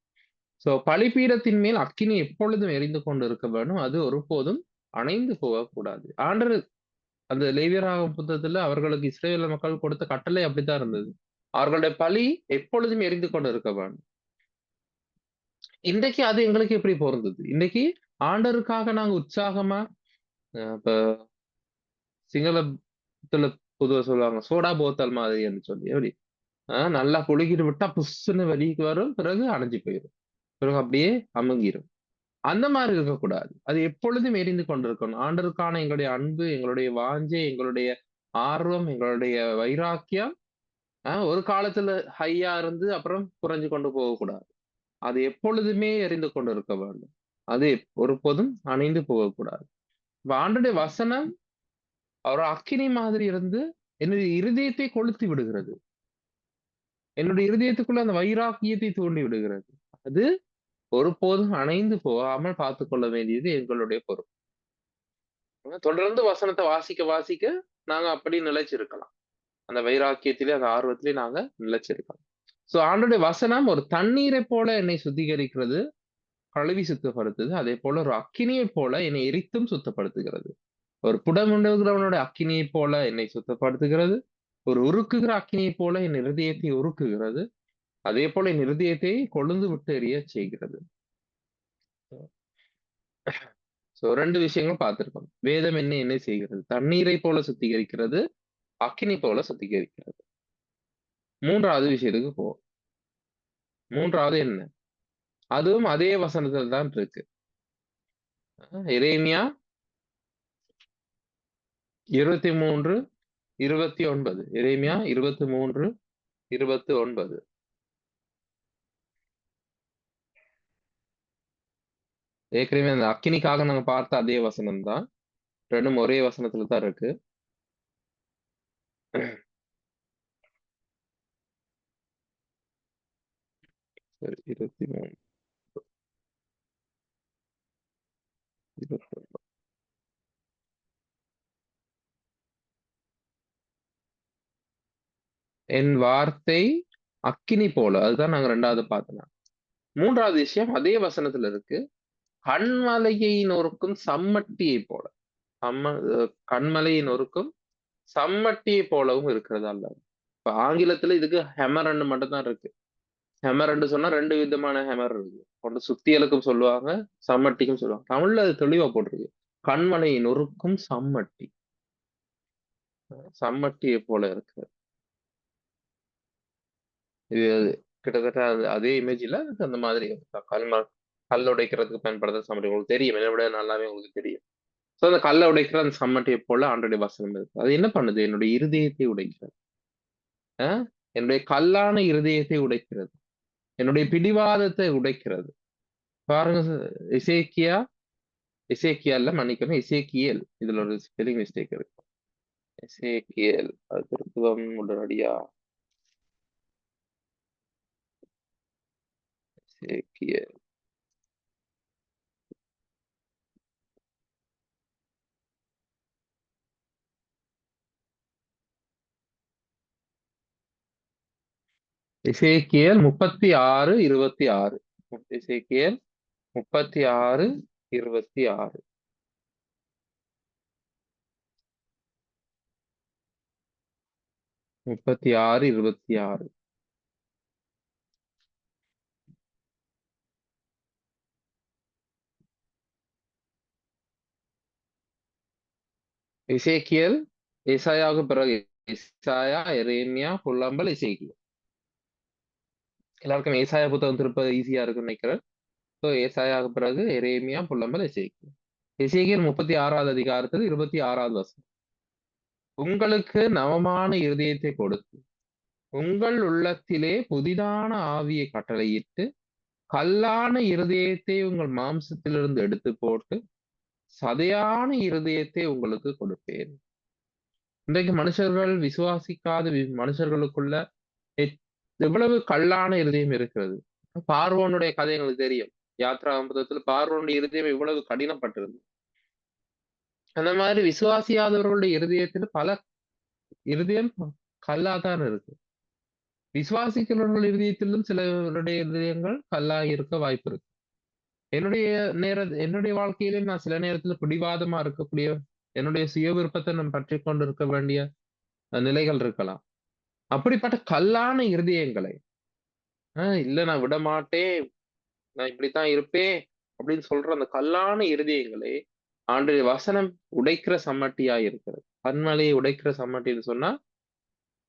Speaker 1: சோ பலிபீடத்தின் மேல் அக்கினி எப்பொழுதும் எரிந்து கொண்டு இருக்க வேண்டும். அது ஒருபோதும் அணைந்து போகக்கூடாது. ஆண்டவர் அந்த லேவியராகமம் புத்தகத்துல அவர்களுக்கு இஸ்ரவேல் மக்கள் கொடுத்த கட்டளை அப்படித்தான் இருந்தது. அவர்களுடைய பலி எப்பொழுதும் எரிந்து கொண்டு இருக்க வேண்டும். இன்றைக்கு அது எங்களுக்கு எப்படி பொருந்தது? இன்னைக்கு ஆண்டவருக்காக நாங்க உற்சாகமா இப்ப சிங்களத்துல பொதுவா சொல்லுவாங்க சோடா போத்தல் மாதிரின்னு சொல்லி எப்படி நல்லா புழுகிட்டு விட்டா புஷ்ஷுன்னு வெளிக்கு வரும், பிறகு அணைஞ்சு போயிடும், பிறகு அப்படியே அமுங்கிரும். அந்த மாதிரி இருக்கக்கூடாது. அது எப்பொழுதும் எரிந்து கொண்டிருக்கணும். ஆண்டவருக்கான எங்களுடைய அன்பு, எங்களுடைய வாஞ்சை, எங்களுடைய ஆர்வம், எங்களுடைய வைராக்கியம் ஒரு காலத்துல ஹையா இருந்து அப்புறம் குறைஞ்சு கொண்டு போகக்கூடாது. அது எப்பொழுதுமே எரிந்து கொண்டு இருக்க வேண்டும். அது ஒருபோதும் அணைந்து போகக்கூடாது. இப்ப ஆண்டவருடைய வசனம் அவர் அக்கினி மாதிரி இருந்து என்னுடைய இருதயத்தை கொளுத்தி விடுகிறது. என்னுடைய இருதயத்துக்குள்ள அந்த வைராக்கியத்தை தூண்டி விடுகிறது. அது ஒருபோதும் அணைந்து போகாமல் பார்த்துக் கொள்ள வேண்டியது எங்களுடைய பொறுப்பு. தொடர்ந்து வசனத்தை வாசிக்க வாசிக்க நாங்க அப்படி நிலைச்சிருக்கலாம். அந்த வைராக்கியத்திலே அந்த ஆர்வத்திலே நாங்க நிலைச்சிருக்கலாம். சோ ஆண்டவருடைய வசனம் ஒரு தண்ணீரை போல என்னை சுத்திகரிக்கிறது, கழுவி சுத்தப்படுத்துது. அதே போல ஒரு அக்கினியை போல என்னை எரித்தும் சுத்தப்படுத்துகிறது. ஒரு புடமுண்டுகிறவனுடைய அக்கினியை போல என்னை சுத்தப்படுத்துகிறது. ஒரு உருக்குகிற அக்கினியை போல என் இருதயத்தை உருக்குகிறது. அதே போல என் இருதயத்தை கொழுந்து விட்டு எரிய செய்கிறது. சோ 2 விஷயங்களும் பார்த்திருக்கோம். வேதம் என்ன செய்கிறது? தண்ணீரை போல சுத்திகரிக்கிறது, அக்கினி போல சுத்திகரிக்கிறது. 3வது விஷயத்துக்கு போவோம். 3வது என்ன? அதுவும் அதே வசனத்தில் தான் இருக்கு. எரேமியா 23, 29. எரேமியா 23, 29. ஏற்கனவே அந்த அக்கினிக்காக நாங்க பார்த்த அதே வசனம் தான். ரெண்டும் ஒரே வசனத்துல தான் இருக்கு. சரி, 23, 29. என் வார்த்தை அக்கினி போல. அதுதான் நாங்க 2வது பார்த்தோம். 3வது விஷயம் அதே வசனத்துல இருக்கு. கன்மலையை நொறுக்கும் சம்மட்டியை போல. கன்மலையை நொறுக்கும் சம்மட்டியை போலவும் இருக்கிறதா அல்ல. இப்ப ஆங்கிலத்துல இதுக்கு ஹெமர்ன்னு மட்டும் தான் இருக்கு. ஹெமர்ன்னு சொன்னா 2 விதமான ஹெமர் இருக்கு. ஒன்று சுத்தியலுக்கும் சொல்லுவாங்க, சம்மட்டிக்கும் சொல்லுவாங்க. தமிழ்ல அது தெளிவா போட்டிருக்கு. கன்மலையை நொறுக்கும் சம்மட்டி. சம்மட்டியை போல இருக்கு. இது கிட்டத்தட்ட அதே இமேஜ்ல அந்த மாதிரி கல் உடைக்கிறதுக்கு பயன்படுத்துற சம்மட்டி உங்களுக்கு தெரியும். என்னை விட நல்லாவே உங்களுக்கு தெரியும். சோ அந்த கல்லை உடைக்கிற அந்த சம்மட்டியை போல ஆண்டோடைய வசனம் இருக்கு. அது என்ன பண்ணுது? என்னுடைய இருதயத்தை உடைக்கிறது. என்னுடைய கல்லான இருதயத்தை உடைக்கிறது. என்னுடைய பிடிவாதத்தை உடைக்கிறது. பாருங்க, இசைக்கியா இசைக்கியால மன்னிக்கணும், இசைக்கியேல். இதுல ஒரு ஸ்பெல்லிங் மிஸ்டேக் இருக்கு. இசைக்கியேல் அது திருத்துவம் உடனடியா இசைக்கியேல். இசைக்கியேல் 36, 26. இசைக்கியேல் 36, 26. முப்பத்தி ஆறு 26. இசைக்கியல் ஏசாயாவுக்கு பிறகு ஏசாயா, எரேமியா, புல்லம்பல், இசைக்கியல். எல்லாருக்கும் ஏசாயா புத்தகம் திருப்ப ஈஸியா இருக்குன்னு நினைக்கிறேன். ஸோ ஏசாயாவுக்கு பிறகு எரேமியா, புல்லம்பல், இசைக்கியல். இசைக்கியல் 36வது அதிகாரத்தில் 26வது வசனம். உங்களுக்கு நவமான இருதயத்தை கொடுத்து உங்கள் உள்ளத்திலே புதிதான ஆவியை கட்டளையிட்டு கல்லான இருதயத்தை உங்கள் மாம்சத்திலிருந்து எடுத்து போட்டு சதையான இருதயத்தை உங்களுக்கு கொடுப்பேன். இன்றைக்கு மனுஷர்கள் விசுவாசிக்காத மனுஷர்களுக்குள்ள எவ்வளவு கல்லான இருதயம் இருக்கிறது. பார்வோனுடைய கதை எங்களுக்கு தெரியும். யாத்ராகமத்துல பார்வோனுடைய இருதயம் எவ்வளவு கடினப்பட்டிருந்தது. அந்த மாதிரி விசுவாசியாதவர்களுடைய இருதயத்தில் பல இருதயம் கல்லாதான் இருக்கு. விசுவாசிக்கிறவர்கள் இருதயத்திலும் சிலருடைய இருதயங்கள் கல்லா இருக்க வாய்ப்பு இருக்கு. என்னுடைய வாழ்க்கையிலே நான் சில நேரத்துல பிடிவாதமா இருக்கக்கூடிய என்னுடைய சுய விருப்பத்தை நான் பற்றி கொண்டு இருக்க வேண்டிய நிலைகள் இருக்கலாம். அப்படிப்பட்ட கல்லான இருதயங்களை இல்ல நான் விட மாட்டேன், நான் இப்படித்தான் இருப்பேன் அப்படின்னு சொல்ற அந்த கல்லான இருதயங்களை ஆண்டுடைய வசனம் உடைக்கிற சம்மட்டியா இருக்கிறது. கண்மலையை உடைக்கிற சம்மட்டின்னு சொன்னா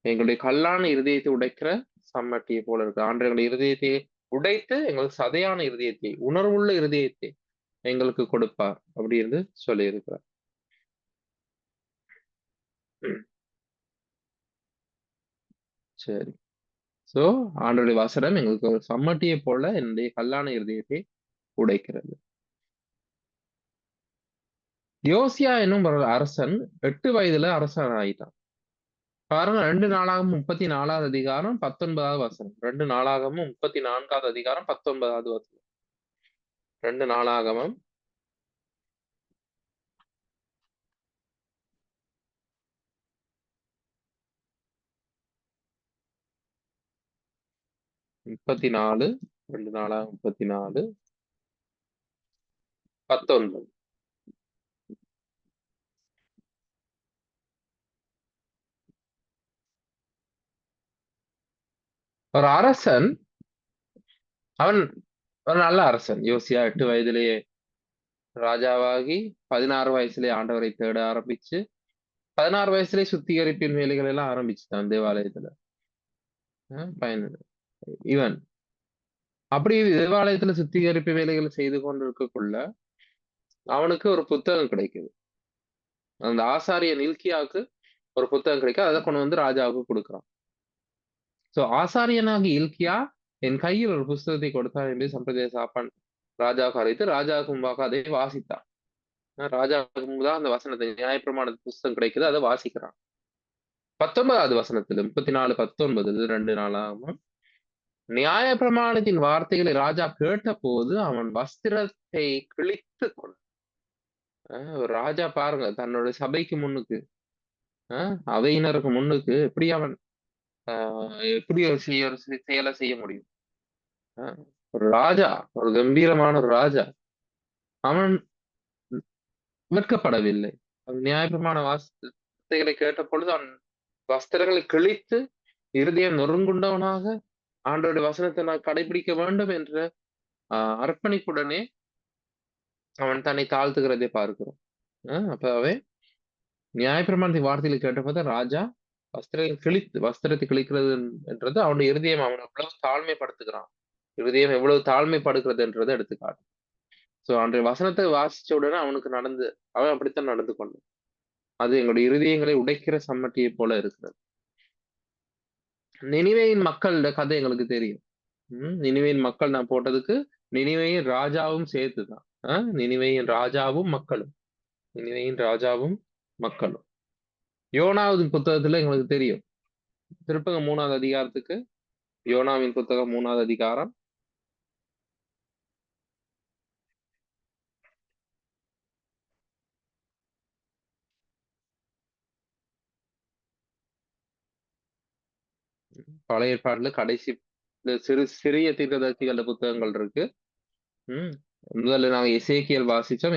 Speaker 1: எங்களுடைய கல்லான இருதயத்தை உடைக்கிற சம்மட்டியை போல இருக்கு. ஆண்டுடைய இருதயத்தை உடைத்து எங்களுக்கு சதையான இருதயத்தை, உணர்வுள்ள இருதயத்தை எங்களுக்கு கொடுப்பார் அப்படின்னு சொல்லி இருக்கிறார். சரி. சோ ஆண்டுடைய வசனம் எங்களுக்கு ஒரு சம்மட்டியை போல என்னுடைய கல்லான இருதயத்தை உடைக்கிறது. யோசியா என்னும் ஒரு அரசன் 8 வயதுல அரசன் ஆயிட்டான். பாருங்க, 2 நாளாகமும் 34வது அதிகாரம் 19வது வசனம். 2 நாளாகமும் 34வது அதிகாரம் 19வது வசனம். 2 நாளாகமும் 34, 2 நாளாகமும் 34, 19. ஒரு அரசன், அவன் ஒரு நல்ல அரசன். யோசியா 8 வயதிலேயே ராஜாவாகி 16 வயசுலயே ஆண்டவரை தேட ஆரம்பிச்சு 16 வயசுலயே சுத்திகரிப்பின் வேலைகள் எல்லாம் ஆரம்பிச்சுட்டான் தேவாலயத்துல. இவன் அப்படி தேவாலயத்துல சுத்திகரிப்பு வேலைகளை செய்து கொண்டு இருக்கக்குள்ள அவனுக்கு ஒரு புத்தகம் கிடைக்குது. அந்த ஆசாரியன் இல்கியாவுக்கு ஒரு புத்தகம் கிடைக்கும். அதை கொண்டு வந்து ராஜாவுக்கு கொடுக்குறான். சோ ஆசாரியனாகி இல்கியா என் கையில் ஒரு புஸ்தகத்தை கொடுத்தார் என்று சம்பிரதாய சாப்பான் ராஜாவுக்கு அறிவித்து ராஜாவுக்கு முன்பாக அதை வாசித்தார். ராஜாவுக்கு முன்பாக அந்த வசனத்தை நியாயப்பிரமாண புஸ்தகம் கிடைக்குது, அதை வாசிக்கிறான். 19வது வசனத்துல 34:19 2 நாளாகவும் நியாயப்பிரமாணத்தின் வார்த்தைகளை ராஜா கேட்ட போது அவன் வஸ்திரத்தை கிழித்து கொண்டான். ஒரு ராஜா பாருங்க, தன்னோட சபைக்கு முன்னுக்கு அவையினருக்கு முன்னுக்கு எப்படி அவன் எப்படி ஒரு செயலை செய்ய முடியும்? ஒரு ராஜா, ஒரு கம்பீரமான ஒரு ராஜா, அவன் வெட்கப்படவில்லை. நியாயப்பிரமாண வார்த்தைகளை கேட்ட பொழுது அவன் வஸ்திரங்களை கிழித்து இருதயம் நொறுங்குண்டவனாக ஆண்டோட வசனத்தை நான் கடைபிடிக்க வேண்டும் என்ற அர்ப்பணிப்புடனே அவன் தன்னை தாழ்த்துகிறதை பார்க்கிறோம். அப்ப அவன் நியாயப்பிரமாணத்தின் வார்த்தைகளை கேட்டபோது ராஜா வஸ்திரத்தை கிழிக்கிறது என்றது அவனுடைய இருதயம் அவன் எவ்வளவு தாழ்மைப்படுத்துகிறான், இருதயம் எவ்வளவு தாழ்மைப்படுகிறது என்றதை எடுத்துக்காட்டு. சோ அன்றைய வசனத்தை வாசிச்ச உடனே அவன் அப்படித்தான் நடந்து கொண்டான். அது எங்களுடைய இருதயங்களை உடைக்கிற சம்மட்டியை போல இருக்கிறது. நினிவேயின் மக்களோட கதை எங்களுக்கு தெரியும். நினிவேயின் மக்கள் நான் போட்டதுக்கு நினிவேயின் ராஜாவும் சேர்த்துதான். நினிவேயின் ராஜாவும் மக்களும் யோனாவின் புத்தகத்துல எங்களுக்கு தெரியும். திருப்பங்க 3வது அதிகாரத்துக்கு, யோனாவின் புத்தகம் 3வது அதிகாரம் பழைய ஏற்பாடுல கடைசி சிறிய தீர்க்கதரிசிகள புத்தகங்கள் இருக்கு. முதல்ல நாங்க எசேக்கியல் வாசிச்சோம்.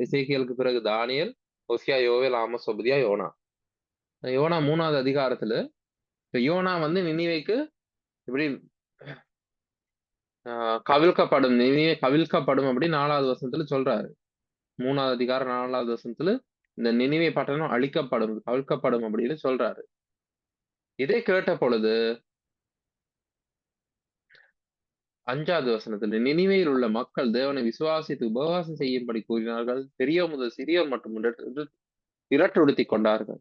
Speaker 1: எசேக்கியலுக்கு பிறகு தானியல், ஓசியா, யோவேல், ஆமோஸ், ஒபதியா, யோனா. யோனா 3வது அதிகாரத்துல யோனா வந்து நினிவேக்கு இப்படி நினிவே கவிழ்க்கப்படும் அப்படி 4வது வசனத்துல சொல்றாரு. 3வது அதிகாரம் 4வது வசனத்துல இந்த நினிவே பட்டணம் கவிழ்க்கப்படும் அப்படின்னு சொல்றாரு. இதை கேட்ட பொழுது 5வது வசனத்துல நினிவேயில் உள்ள மக்கள் தேவனை விசுவாசித்து உபவாசம் செய்யும்படி கூறினார்கள். பெரியவர் முதல் சிறியோர் மட்டும் இரட்டுடுத்தி கொண்டார்கள்.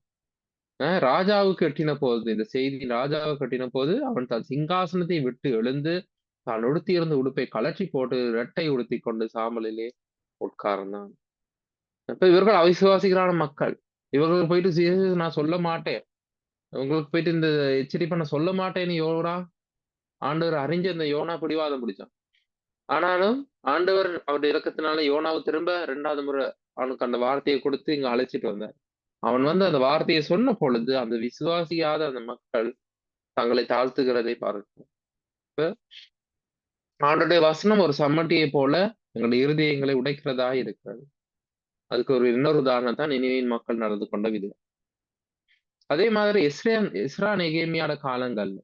Speaker 1: ராஜாவுக்கு எட்டின போது, இந்த செய்தி ராஜாவுக்கு எட்டின போது அவன் தன் சிங்காசனத்தை விட்டு எழுந்து தான் உடுத்தியிருந்த உடுப்பை கலற்றி போட்டு இரட்டை உடுத்தி கொண்டு சாம்பலிலே உட்கார்ந்தான். இப்ப இவர்கள் அவிசுவாசிகளான மக்கள். இவர்களுக்கு போயிட்டு நான் சொல்ல மாட்டேன், உங்களுக்கு போயிட்டு இந்த எச்சரிப்பை நான் சொல்ல மாட்டேன்னு யோனா ஆண்டவர் அறிஞ்ச இந்த யோனா பிடிவாதம் பிடிச்சான். ஆனாலும் ஆண்டவர் அவருடைய இறக்கத்தினால யோனாவை திரும்ப 2வது முறை அவனுக்கு அந்த வார்த்தையை கொடுத்து இங்க அழைச்சிட்டு வந்தார். அவன் வந்து அந்த வார்த்தையை சொன்ன பொழுது அந்த விசுவாசியாத அந்த மக்கள் தங்களை தாழ்த்துகிறதை பார்க்கிறோம். ஆண்டோடைய வசனம் ஒரு சம்மட்டியை போல எங்களுடைய இருதயங்களை உடைக்கிறதா இருக்கிறது. அதுக்கு இன்னொரு உதாரணம் தான் நினிவேயின் மக்கள் நடந்து கொண்ட விதம். அதே மாதிரி எஸ்ரா நெகேமியாட காலங்கள்ல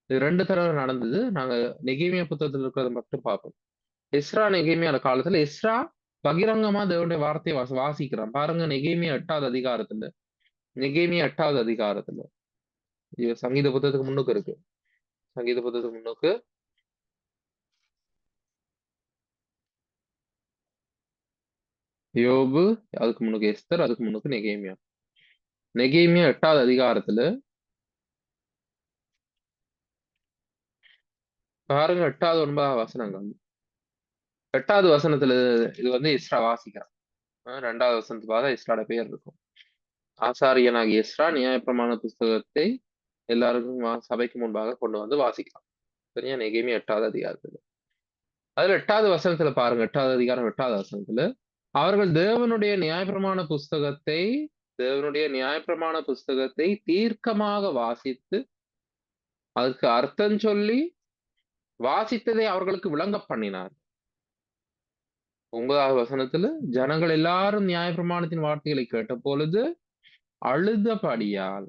Speaker 1: இது 2 தடவை நடந்தது. நாங்க நெகேமியா புத்தகத்துல இருக்கிறத மட்டும் பார்ப்போம். எஸ்ரா நெகேமியாட காலத்துல எஸ்ரா பகிரங்கமா தேவனுடைய வார்த்தையை வாசிக்கிறான். பாருங்க, நெகேமியா 8வது அதிகாரத்துல சங்கீத புத்தகத்துக்கு முன்னுக்கு இருக்கு. சங்கீத புத்தகத்துக்கு முன்னுக்கு யோபு, அதுக்கு முன்னுக்கு எஸ்தர், அதுக்கு முன்னுக்கு நெகேமியா. 8வது அதிகாரத்துல பாருங்க, 8வது 9வது வசனங்கள். 8வது வசனத்துல இது வந்து எஸ்ரா வாசிக்கிறான். 2வது வசனத்து பார்த்தா எஸ்ராட பேர் இருக்கும். ஆசாரியனாகி எஸ்ரா நியாயப்பிரமாண புஸ்தகத்தை எல்லாருக்கும் சபைக்கு முன்பாக கொண்டு வந்து வாசிக்கலாம். சரியா? நெகேமியா 8வது அதிகாரத்துல அதுல 8வது வசனத்துல பாருங்க, 8வது அதிகாரம் 8வது வசனத்துல அவர்கள் தேவனுடைய நியாயப்பிரமாண புஸ்தகத்தை தீர்க்கமாக வாசித்து அதுக்கு அர்த்தம் சொல்லி வாசித்ததை அவர்களுக்கு விளங்க பண்ணினார். 9வது வசனத்துல ஜனங்கள் எல்லாரும் நியாயப்பிரமாணத்தின் வார்த்தைகளை கேட்ட பொழுது அழுதபடியால்,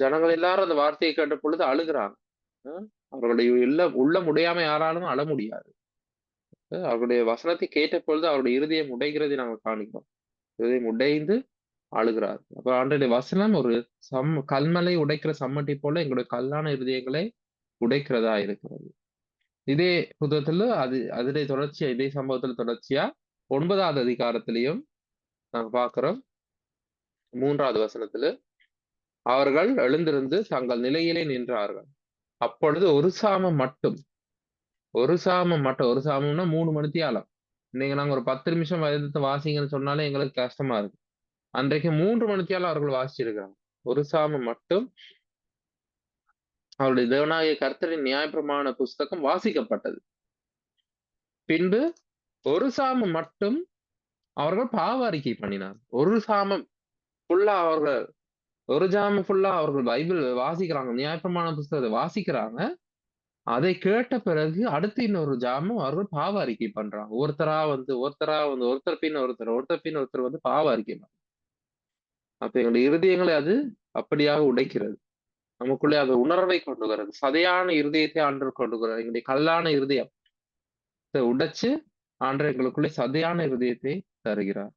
Speaker 1: ஜனங்கள் எல்லாரும் அந்த வார்த்தையை கேட்ட பொழுது அழுகிறாங்க. அவர்களுடைய உள்ள முடியாம யாராலும் அழ முடியாது. அவருடைய வசனத்தை கேட்ட பொழுது அவருடைய இருதயம் உடைகிறதை நாங்கள் காணிக்கிறோம். இருதயம் உடைந்து அழுகிறார். அப்ப ஆண்டவருடைய வசனம் ஒரு கல்மலை உடைக்கிற சம்மட்டி போல எங்களுடைய கல்லான இருதயங்களை உடைக்கிறதா இருக்கிறது. இதே புத்தகத்துல அதே சம்பவத்துல தொடர்ச்சியா 9வது அதிகாரத்திலையும் நாங்க பார்க்கிறோம் 3வது வசனத்துல அவர்கள் எழுந்திருந்து தங்கள் நிலையிலே நின்றார்கள். அப்பொழுது ஒரு சாமம் மட்டும் ஒரு சாமம்னா 3 மணித்தியாலம். இன்னைக்கு நாங்க ஒரு 10 நிமிஷம் வேதத்தை வாசிங்கன்னு சொன்னாலே எங்களுக்கு கஷ்டமா இருக்கு. அன்றைக்கு 3 மணித்தியாலம் அவர்கள் வாசிச்சிருக்காங்க. ஒரு சாமம் மட்டும் அவருடைய தேவனாகிய கர்த்தரின் நியாயப்பிரமாண புஸ்தகம் வாசிக்கப்பட்டது. பின்பு ஒரு சாமம் மட்டும் அவர்கள் பாவ அறிக்கை பண்ணினார். ஒரு சாமம் ஃபுல்லா அவர்கள் பைபிள் வாசிக்கிறாங்க, நியாயப்பிரமாண புஸ்தகத்தை வாசிக்கிறாங்க. அதை கேட்ட பிறகு அடுத்து இன்னொரு ஜாமம் அவர்கள் பாவ அறிக்கை பண்றாங்க. ஒருத்தர் பின் ஒருத்தர் வந்து பாவ அறிக்கை பண்றாங்க. அப்ப எங்களுடைய இருதயங்களை அது அப்படியாக உடைக்கிறது. நமக்குள்ளே அது உணர்வை கொண்டு வருது. சதையான இருதயத்தை ஆண்டவர் கொண்டு வருகிறார். எங்களுடைய கல்லான இருதயம் உடைச்சு ஆண்டவர் எங்களுக்குள்ளே சதையான இருதயத்தை தருகிறார்.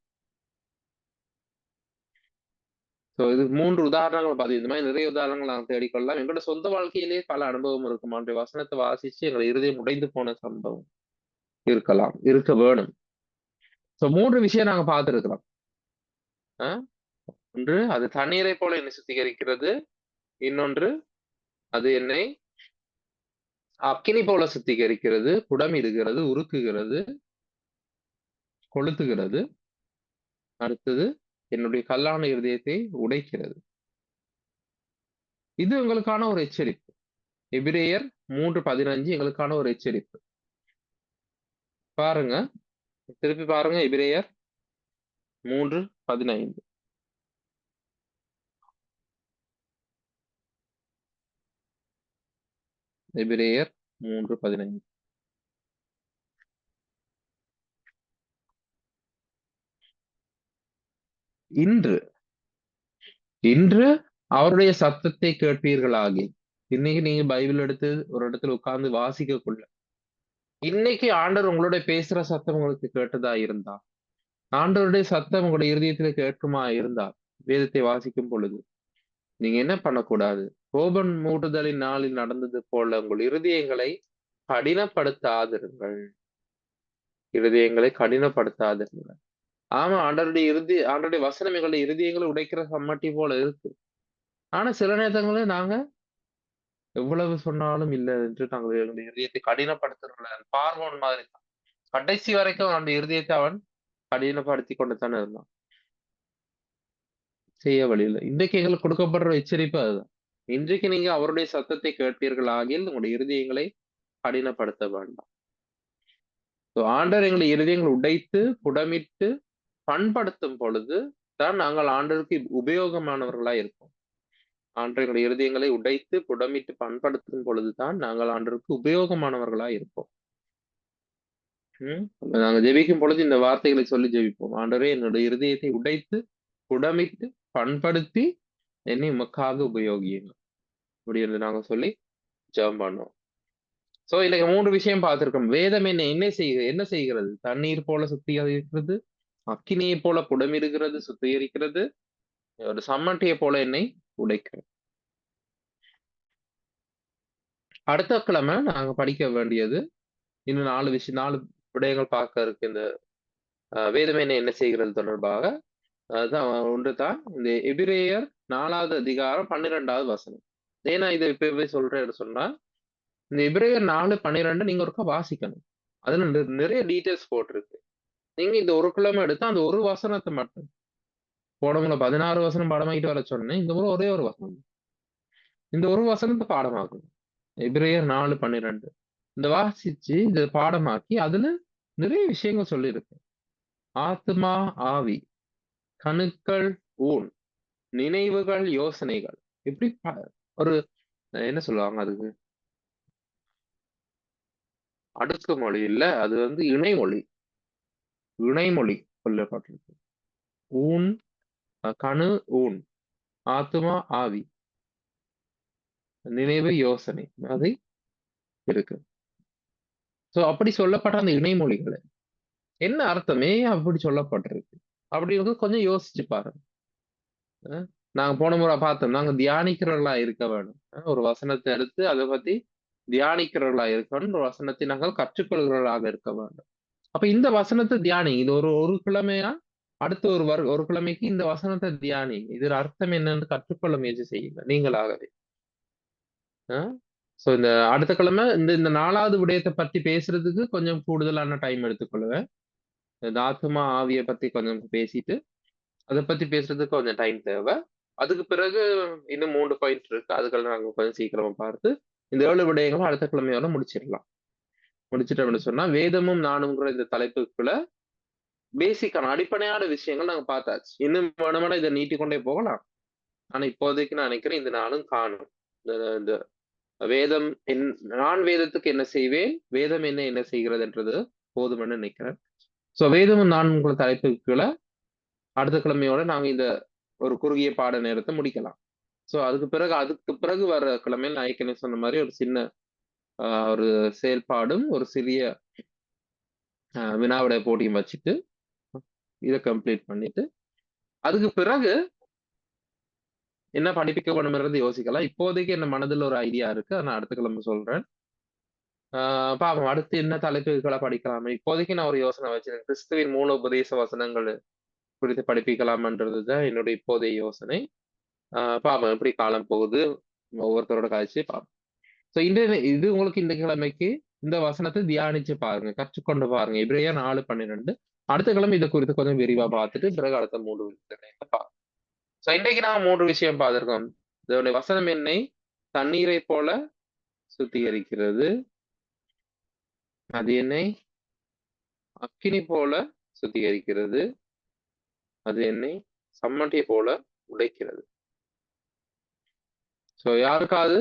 Speaker 1: இது 3 உதாரணங்கள் பார்த்து இந்த மாதிரி நிறைய உதாரணங்கள் நாங்கள் தேடிக்கொள்ளலாம். எங்களோட சொந்த வாழ்க்கையிலேயே பல அனுபவம் இருக்கும். அவனுடைய வசனத்தை வாசிச்சு எங்களை இருதயம் உடைந்து போன சம்பவம் இருக்க வேணும். 3 விஷயம் நாங்க பார்த்திருக்கிறோம். ஒன்று, அது தண்ணீரை போல என்னை சுத்திகரிக்கிறது. இன்னொன்று, அது என்னை அக்கினி போல சுத்திகரிக்கிறது, புடமிடுகிறது, உருக்குகிறது, கொளுத்துகிறது. அடுத்தது, என்னுடைய கல்லான இருதயத்தை உடைக்கிறது. இது எங்களுக்கான ஒரு எச்சரிப்பு. எபிரேயர் 3:15 எங்களுக்கான ஒரு எச்சரிப்பு. பாருங்க, திருப்பி பாருங்க, எபிரேயர் 3:15. எபிரேயர் 3:15. இன்று அவருடைய சத்தத்தை கேட்பீர்களாகி. இன்னைக்கு நீங்க பைபிள் எடுத்து ஒரு இடத்துல உட்கார்ந்து வாசிக்கக்குள்ள, இன்னைக்கு ஆண்டவர் உங்களோட பேசுற சத்தம் உங்களுக்கு கேட்டதா இருந்தா, ஆண்டவருடைய சத்தம் உங்களுடைய இருதயத்துல கேட்குமா இருந்தா, வேதத்தை வாசிக்கும் பொழுது நீங்க என்ன பண்ணக்கூடாது? கோபன் மூட்டுதலின் நாளில் நடந்தது போல உங்கள் இருதயங்களை கடினப்படுத்தாதிருங்கள். ஆமா, ஆண்டருடைய வசனம் எங்களுடைய இருதயங்களை உடைக்கிற சம்மட்டி போல இருக்கு. ஆனா சில நேரங்களில் நாங்க எவ்வளவு சொன்னாலும் இல்லை என்று நாங்கள் எங்களுடைய இருதயத்தை கடினப்படுத்துறோம். பார்வோன் மாதிரி தான். கடைசி வரைக்கும் அவனுடைய இருதயத்தை அவன் கடினப்படுத்தி கொண்டுதானே இருந்தான். செய்ய வழியில்லை. இன்றைக்கு எங்களுக்கு கொடுக்கப்படுற எச்சரிப்பு அதுதான். இன்றைக்கு நீங்க அவருடைய சத்தத்தை கேட்பீர்கள் ஆகியில் உங்களுடைய இருதயங்களை கடினப்படுத்த வேண்டாம். ஆண்டவர் எங்களுடைய இருதயங்களை உடைத்து புடமிட்டு பண்படுத்தும் பொழுது தான் நாங்கள் ஆண்டவருக்கு உபயோகமானவர்களா இருப்போம். ஆண்டவர்களுடைய இருதயங்களை உடைத்து புடமிட்டு பண்படுத்தும் பொழுதுதான் நாங்கள் ஆண்டவருக்கு உபயோகமானவர்களா இருப்போம். நாங்க ஜெபிக்கும் பொழுது இந்த வார்த்தைகளை சொல்லி ஜெபிப்போம். ஆண்டவரே, என்னுடைய இருதயத்தை உடைத்து புடமிட்டு பண்படுத்தி என்னை உமக்காக உபயோகியுங்கள் அப்படி என்று நாங்க சொல்லி ஜெபம் பண்ணோம். இன்னைக்கு 3 விஷயம் பார்த்திருக்கோம். வேதம் என்ன செய்கிறது? தண்ணீர் போல சுத்திகரிக்கிறது, அக்கினியை போல புடமிடுகிறது, சுத்திகரிக்கிறது, ஒரு சம்மட்டியை போல என்னை உடைக்கிறது. அடுத்த கிழமை நாங்க படிக்க வேண்டியது இன்னும் 4 விடயங்கள் பார்க்க இருக்கு. இந்த வேதம் என்ன செய்கிறது தொடர்பாக. அதுதான் ஒன்றுதான் இந்த எபிரேயர் 4வது அதிகாரம் 12வது வசனம். ஏன்னா இதை இப்பவே சொல்றேன்னு சொன்னா, இந்த எபிரேயர் 4:12 நீங்க ஒருக்கா வாசிக்கணும். அதுல நிறைய டீட்டெயில்ஸ் போட்டிருக்கு. நீங்க இந்த ஒரு கிழமை எடுத்தா அந்த ஒரு வசனத்தை மட்டும், போன முறை 16 வசனம் பாடமாக்கிட்டு வர சொன்னேன். இந்த முறை ஒரே ஒரு வசனம், இந்த ஒரு வசனத்தை பாடமாக்கணும். எபிரேயர் 4:12 இந்த வாசிச்சு இதை பாடமாக்கி அதுல நிறைய விஷயங்கள் சொல்லியிருக்கு. ஆத்மா, ஆவி, கணுக்கள், ஊன், நினைவுகள், யோசனைகள், இப்படி ஒரு என்ன சொல்லுவாங்க அதுக்கு, அடுக்கு மொழி இல்ல, அது வந்து இணைமொழி சொல்லப்பட்டிருக்கு. ஊன், கணு, ஊன், ஆத்மா, ஆவி, நினைவு, யோசனை, அது இருக்கு. அப்படி சொல்லப்பட்ட அந்த இணைமொழிகளை என்ன அர்த்தமே அப்படி சொல்லப்பட்டிருக்கு அப்படின்னு கொஞ்சம் யோசிச்சு பாருங்க. நாங்க போன முறை பார்த்தோம், நாங்க தியானிக்கிறவர்களா இருக்க வேணும். ஒரு வசனத்தை எடுத்து அதை பத்தி தியானிக்கிறவர்களா இருக்கணும். ஒரு வசனத்தை நாங்கள் கற்றுக்கொள்கிறவர்களாக இருக்க வேண்டும். அப்ப இந்த வசனத்தை தியானி. இது ஒரு கிழமையா அடுத்த ஒரு கிழமைக்கு இந்த வசனத்தை தியானி. இது அர்த்தம் என்னன்னு கற்றுக்கொள்ள முயற்சி செய்யுங்க நீங்களாகவே. சோ இந்த அடுத்த கிழமை இந்த 4வது விடயத்தை பத்தி பேசுறதுக்கு கொஞ்சம் கூடுதலான டைம் எடுத்துக்கொள்ளுவேன். இந்த ஆத்துமா ஆவியை பத்தி கொஞ்சம் பேசிட்டு அதை பத்தி பேசுறதுக்கு கொஞ்சம் டைம் தேவை. அதுக்கு பிறகு இன்னும் 3 பாயிண்ட் இருக்கு. அதுக்கெல்லாம் நாங்க கொஞ்சம் சீக்கிரமா பார்த்து இந்த 7 விடயங்களும் அடுத்த கிழமையோட முடிச்சிடலாம். முடிச்சிட்டோம்னு சொன்னா வேதமும் நானும்ங்கிற இந்த தலைப்புக்குள்ள பேசிக்கான அடிப்படையான விஷயங்கள் நாங்க பார்த்தாச்சு. இன்னும் வேணுமானா இதை நீட்டிக்கொண்டே போகலாம். ஆனா இப்போதைக்கு நான் நினைக்கிறேன் இந்த நாளும் காணும். இந்த வேதம் நான் வேதத்துக்கு என்ன செய்வேன், வேதம் என்ன செய்கிறதுன்றது போதும்னு நினைக்கிறேன். சோ வேதமும் நான்குங்கிற தலைப்புக்குள்ள அடுத்த கிழமையோட நாங்க இந்த ஒரு குறுகிய பாட நேரத்தை முடிக்கலாம். சோ அதுக்கு பிறகு வர கிழமையில் நான் ஏற்கனவே சொன்ன மாதிரி ஒரு சின்ன ஒரு செயல்பாடும் ஒரு சிறிய வினாவிடை போட்டியும் வச்சுட்டு இதை கம்ப்ளீட் பண்ணிட்டு அதுக்கு பிறகு என்ன படிப்பிக்க வேணும்ன்றது யோசிக்கலாம். இப்போதைக்கு என்ன மனதில் ஒரு ஐடியா இருக்கு. நான் அடுத்த கிழமை சொல்றேன். பாப்போம் அடுத்து என்ன தலைப்புகளை படிக்கலாம். இப்போதைக்கு நான் ஒரு யோசனை வச்சிருக்கேன். கிறிஸ்துவின் 3 உபதேச வசனங்கள் குறித்து படிப்பிக்கலாம்ன்றதுதான் என்னுடைய இப்போதைய யோசனை. பாப்போம் எப்படி காலம் போகுது, ஒவ்வொருத்தரோட காய்ச்சி பார்ப்போம். சோ இது உங்களுக்கு இந்த கிழமைக்கு இந்த வசனத்தை தியானிச்சு பாருங்க, கற்றுக்கொண்டு பாருங்க. எபிரேயர் 4:12. அடுத்த கிழமை இதை குறித்து கொஞ்சம் விரிவா பார்த்துட்டு பிறகு அடுத்த 3 பார்ப்போம். சோ இன்றைக்கு நாம 3 விஷயம் பார்த்திருக்கோம். இதோட வசனம் என்னை தண்ணீரை போல சுத்திகரிக்கிறது, அது என்னை அக்கினி போல சுத்திகரிக்கிறது, அது என்னை சம்மட்டியை போல உடைக்கிறது. சோ யாருக்காவது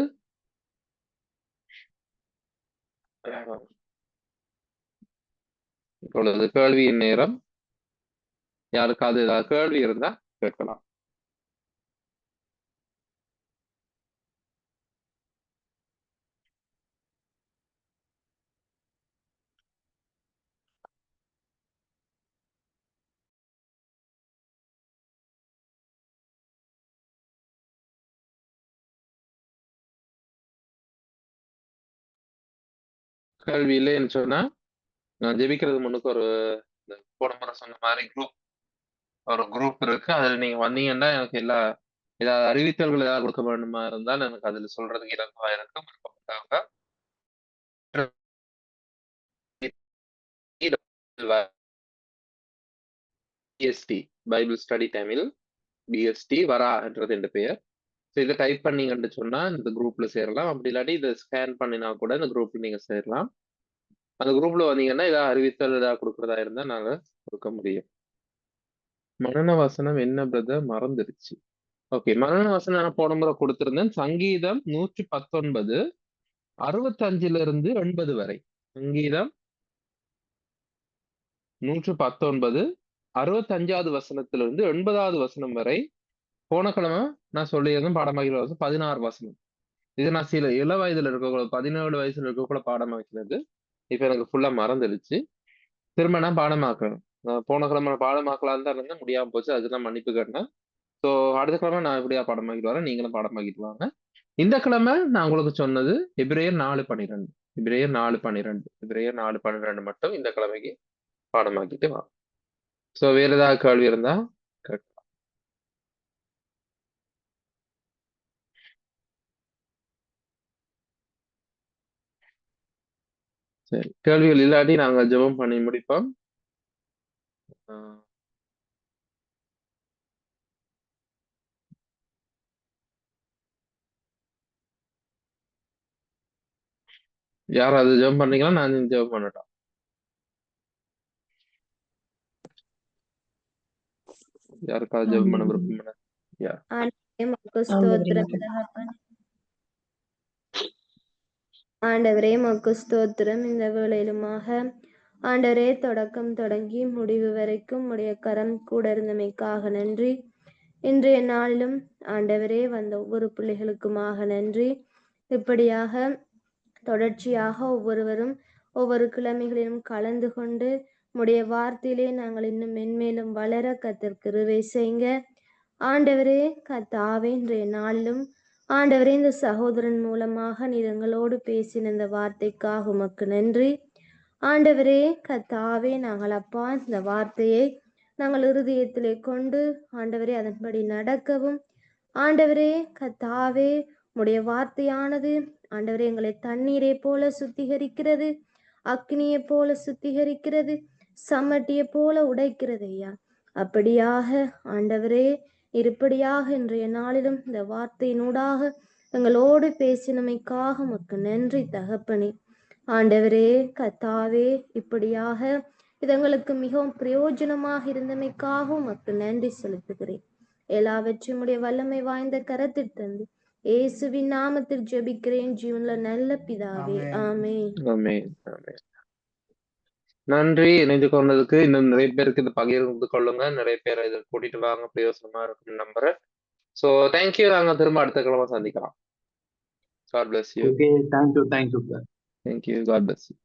Speaker 1: இப்பொழுது கேள்வியின் நேரம். யாருக்காவது ஏதாவது கேள்வி இருந்தா கேட்கலாம். கேள்வி இல்லைன்னு சொன்னா நான் ஜெபிக்கிறது முன்னுக்கு போன முறை சொன்ன மாதிரி குரூப் இருக்கு. அதுல நீங்க வந்தீங்கன்னா எனக்கு ஏதாவது அறிவித்தல்கள் ஏதாவது கொடுக்க வேண்டுமா இருந்தால் எனக்கு அதுல சொல்றதுக்கு இலகுவா இருக்கும். பிஎஸ்டி பைபிள் ஸ்டடி டைமில் பிஎஸ்டி வரான்றது என்ற பெயர். இதை டைப் பண்ணீங்கன்னு சொன்னா இந்த குரூப்ல சேரலாம். அப்படி இல்லாட்டி இதை ஸ்கேன் பண்ணினா கூட இந்த குரூப்ல நீங்க சேரலாம். அந்த குரூப்ல வந்தீங்கன்னா ஏதாவது அறிவித்தல் ஏதாவது கொடுக்கறதா இருந்தா நாங்க கொடுக்க முடியும். மரண வசனம் என்ன பிரதர் மறந்துருச்சு. ஓகே, மரண வசனம் நான் போன முறை கொடுத்திருந்தேன். சங்கீதம் 119 65 80 வரை. சங்கீதம் 119 65வது வசனத்திலிருந்து 80வது வசனம் வரை. போன கிழமை நான் சொல்லியிருந்தேன் பாடமாகிற வசனம் 16 வசனம். இது நான் சில இள வயதுல இருக்கக்குள்ள 17 வயசுல இருக்கக்குள்ள பாடமாக்கிறது. இப்ப எனக்கு ஃபுல்லா மறந்துடுச்சு. திரும்ப நான் பாடமாக்குறேன். போன கிழமை பாடமாக்கலாம் தான் இருந்தேன், முடியாம போச்சு. அதுதான் மன்னிப்பு கேட்டேன். ஸோ அடுத்த கிழமை நான் எப்படியா பாடமாக்கிட்டு வரேன், நீங்களும் பாடமாக்கிட்டு வாங்க. இந்த கிழமை நான் உங்களுக்கு சொன்னது எபிரேயர் 4:12. எபிரேயர் 4:12. எபிரேயர் 4:12 மட்டும் இந்த கிழமைக்கு பாடமாக்கிட்டு வா. ஸோ வேற ஏதாவது கேள்வி இருந்தா கேட்கலாம். சரி, கேள்விகள் இல்லாட்டி நாங்க ஜெபம் பண்ணி முடிப்போம். யாராவது ஜெபம் பண்ணீங்களா? நான் ஜெபம் பண்ணட்டோம். யாருக்காவது ஜெபம் பண்ண விருப்பம் இல்லை?
Speaker 3: ஆண்டவரே மக்கு ஸ்தோத்திரம். இந்த வேளையிலுமாக ஆண்டவரே தொடக்கம் தொடங்கி முடிவு வரைக்கும் உடைய கரம் கூட இருந்தமைக்காக நன்றி. இன்றைய நாளிலும் ஆண்டவரே வந்த ஒவ்வொரு பிள்ளைகளுக்குமாக நன்றி. இப்படியாக தொடர்ச்சியாக ஒவ்வொருவரும் ஒவ்வொரு கிழமைகளிலும் கலந்து கொண்டு உடைய வார்த்தையிலே நாங்கள் இன்னும் மென்மேலும் வளர கர்த்தர் கிருபை செய்யுங்க. ஆண்டவரே கர்த்தாவே இன்றைய நாளிலும் ஆண்டவரே இந்த சகோதரன் மூலமாக நீர் எங்களோடு பேசின இந்த வார்த்தைக்காக உமக்கு நன்றி. ஆண்டவரே கர்த்தாவே, நாங்கள் அப்பா இந்த வார்த்தையை நாங்கள் இருதயத்திலே கொண்டு ஆண்டவரே அதன்படி நடக்கவும், ஆண்டவரே கர்த்தாவே உம்முடைய வார்த்தையானது ஆண்டவரே எங்களை தண்ணீரை போல சுத்திகரிக்கிறது, அக்னியை போல சுத்திகரிக்கிறது, சம்மட்டியை போல உடைக்கிறது ஐயா. அப்படியாக ஆண்டவரே இருப்படியாக இன்றைய நாளிலும் இந்த வார்த்தையினூடாக எங்களோடு பேசினமைக்காக உமக்கு நன்றி தகப்பனே. ஆண்டவரே கர்த்தாவே இப்படியாக இது எங்களுக்கு மிகவும் பிரயோஜனமாக இருந்தமைக்காக உமக்கு நன்றி செலுத்துகிறேன். எல்லாவற்றையும் உடைய வல்லமை வாய்ந்த கரத்தில் தந்து இயேசுவின் நாமத்தில் ஜெபிக்கிறேன் ஜீவன்ல நல்ல பிதாவே, ஆமென்.
Speaker 1: ஆமென். ஆமென். நன்றி இணைந்து கொண்டதுக்கு. இன்னும் நிறைய பேருக்கு இது பகிர்ந்து கொள்ளுங்க. நிறைய பேரை இதை கூட்டிட்டு வாங்க, பிரயோசனமா இருக்கும் நம்புறேன். So thank you. நாங்க திரும்ப அடுத்த கிழமை சந்திக்கலாம். God bless you.
Speaker 2: Okay, thank you.
Speaker 1: Thank you. God bless you.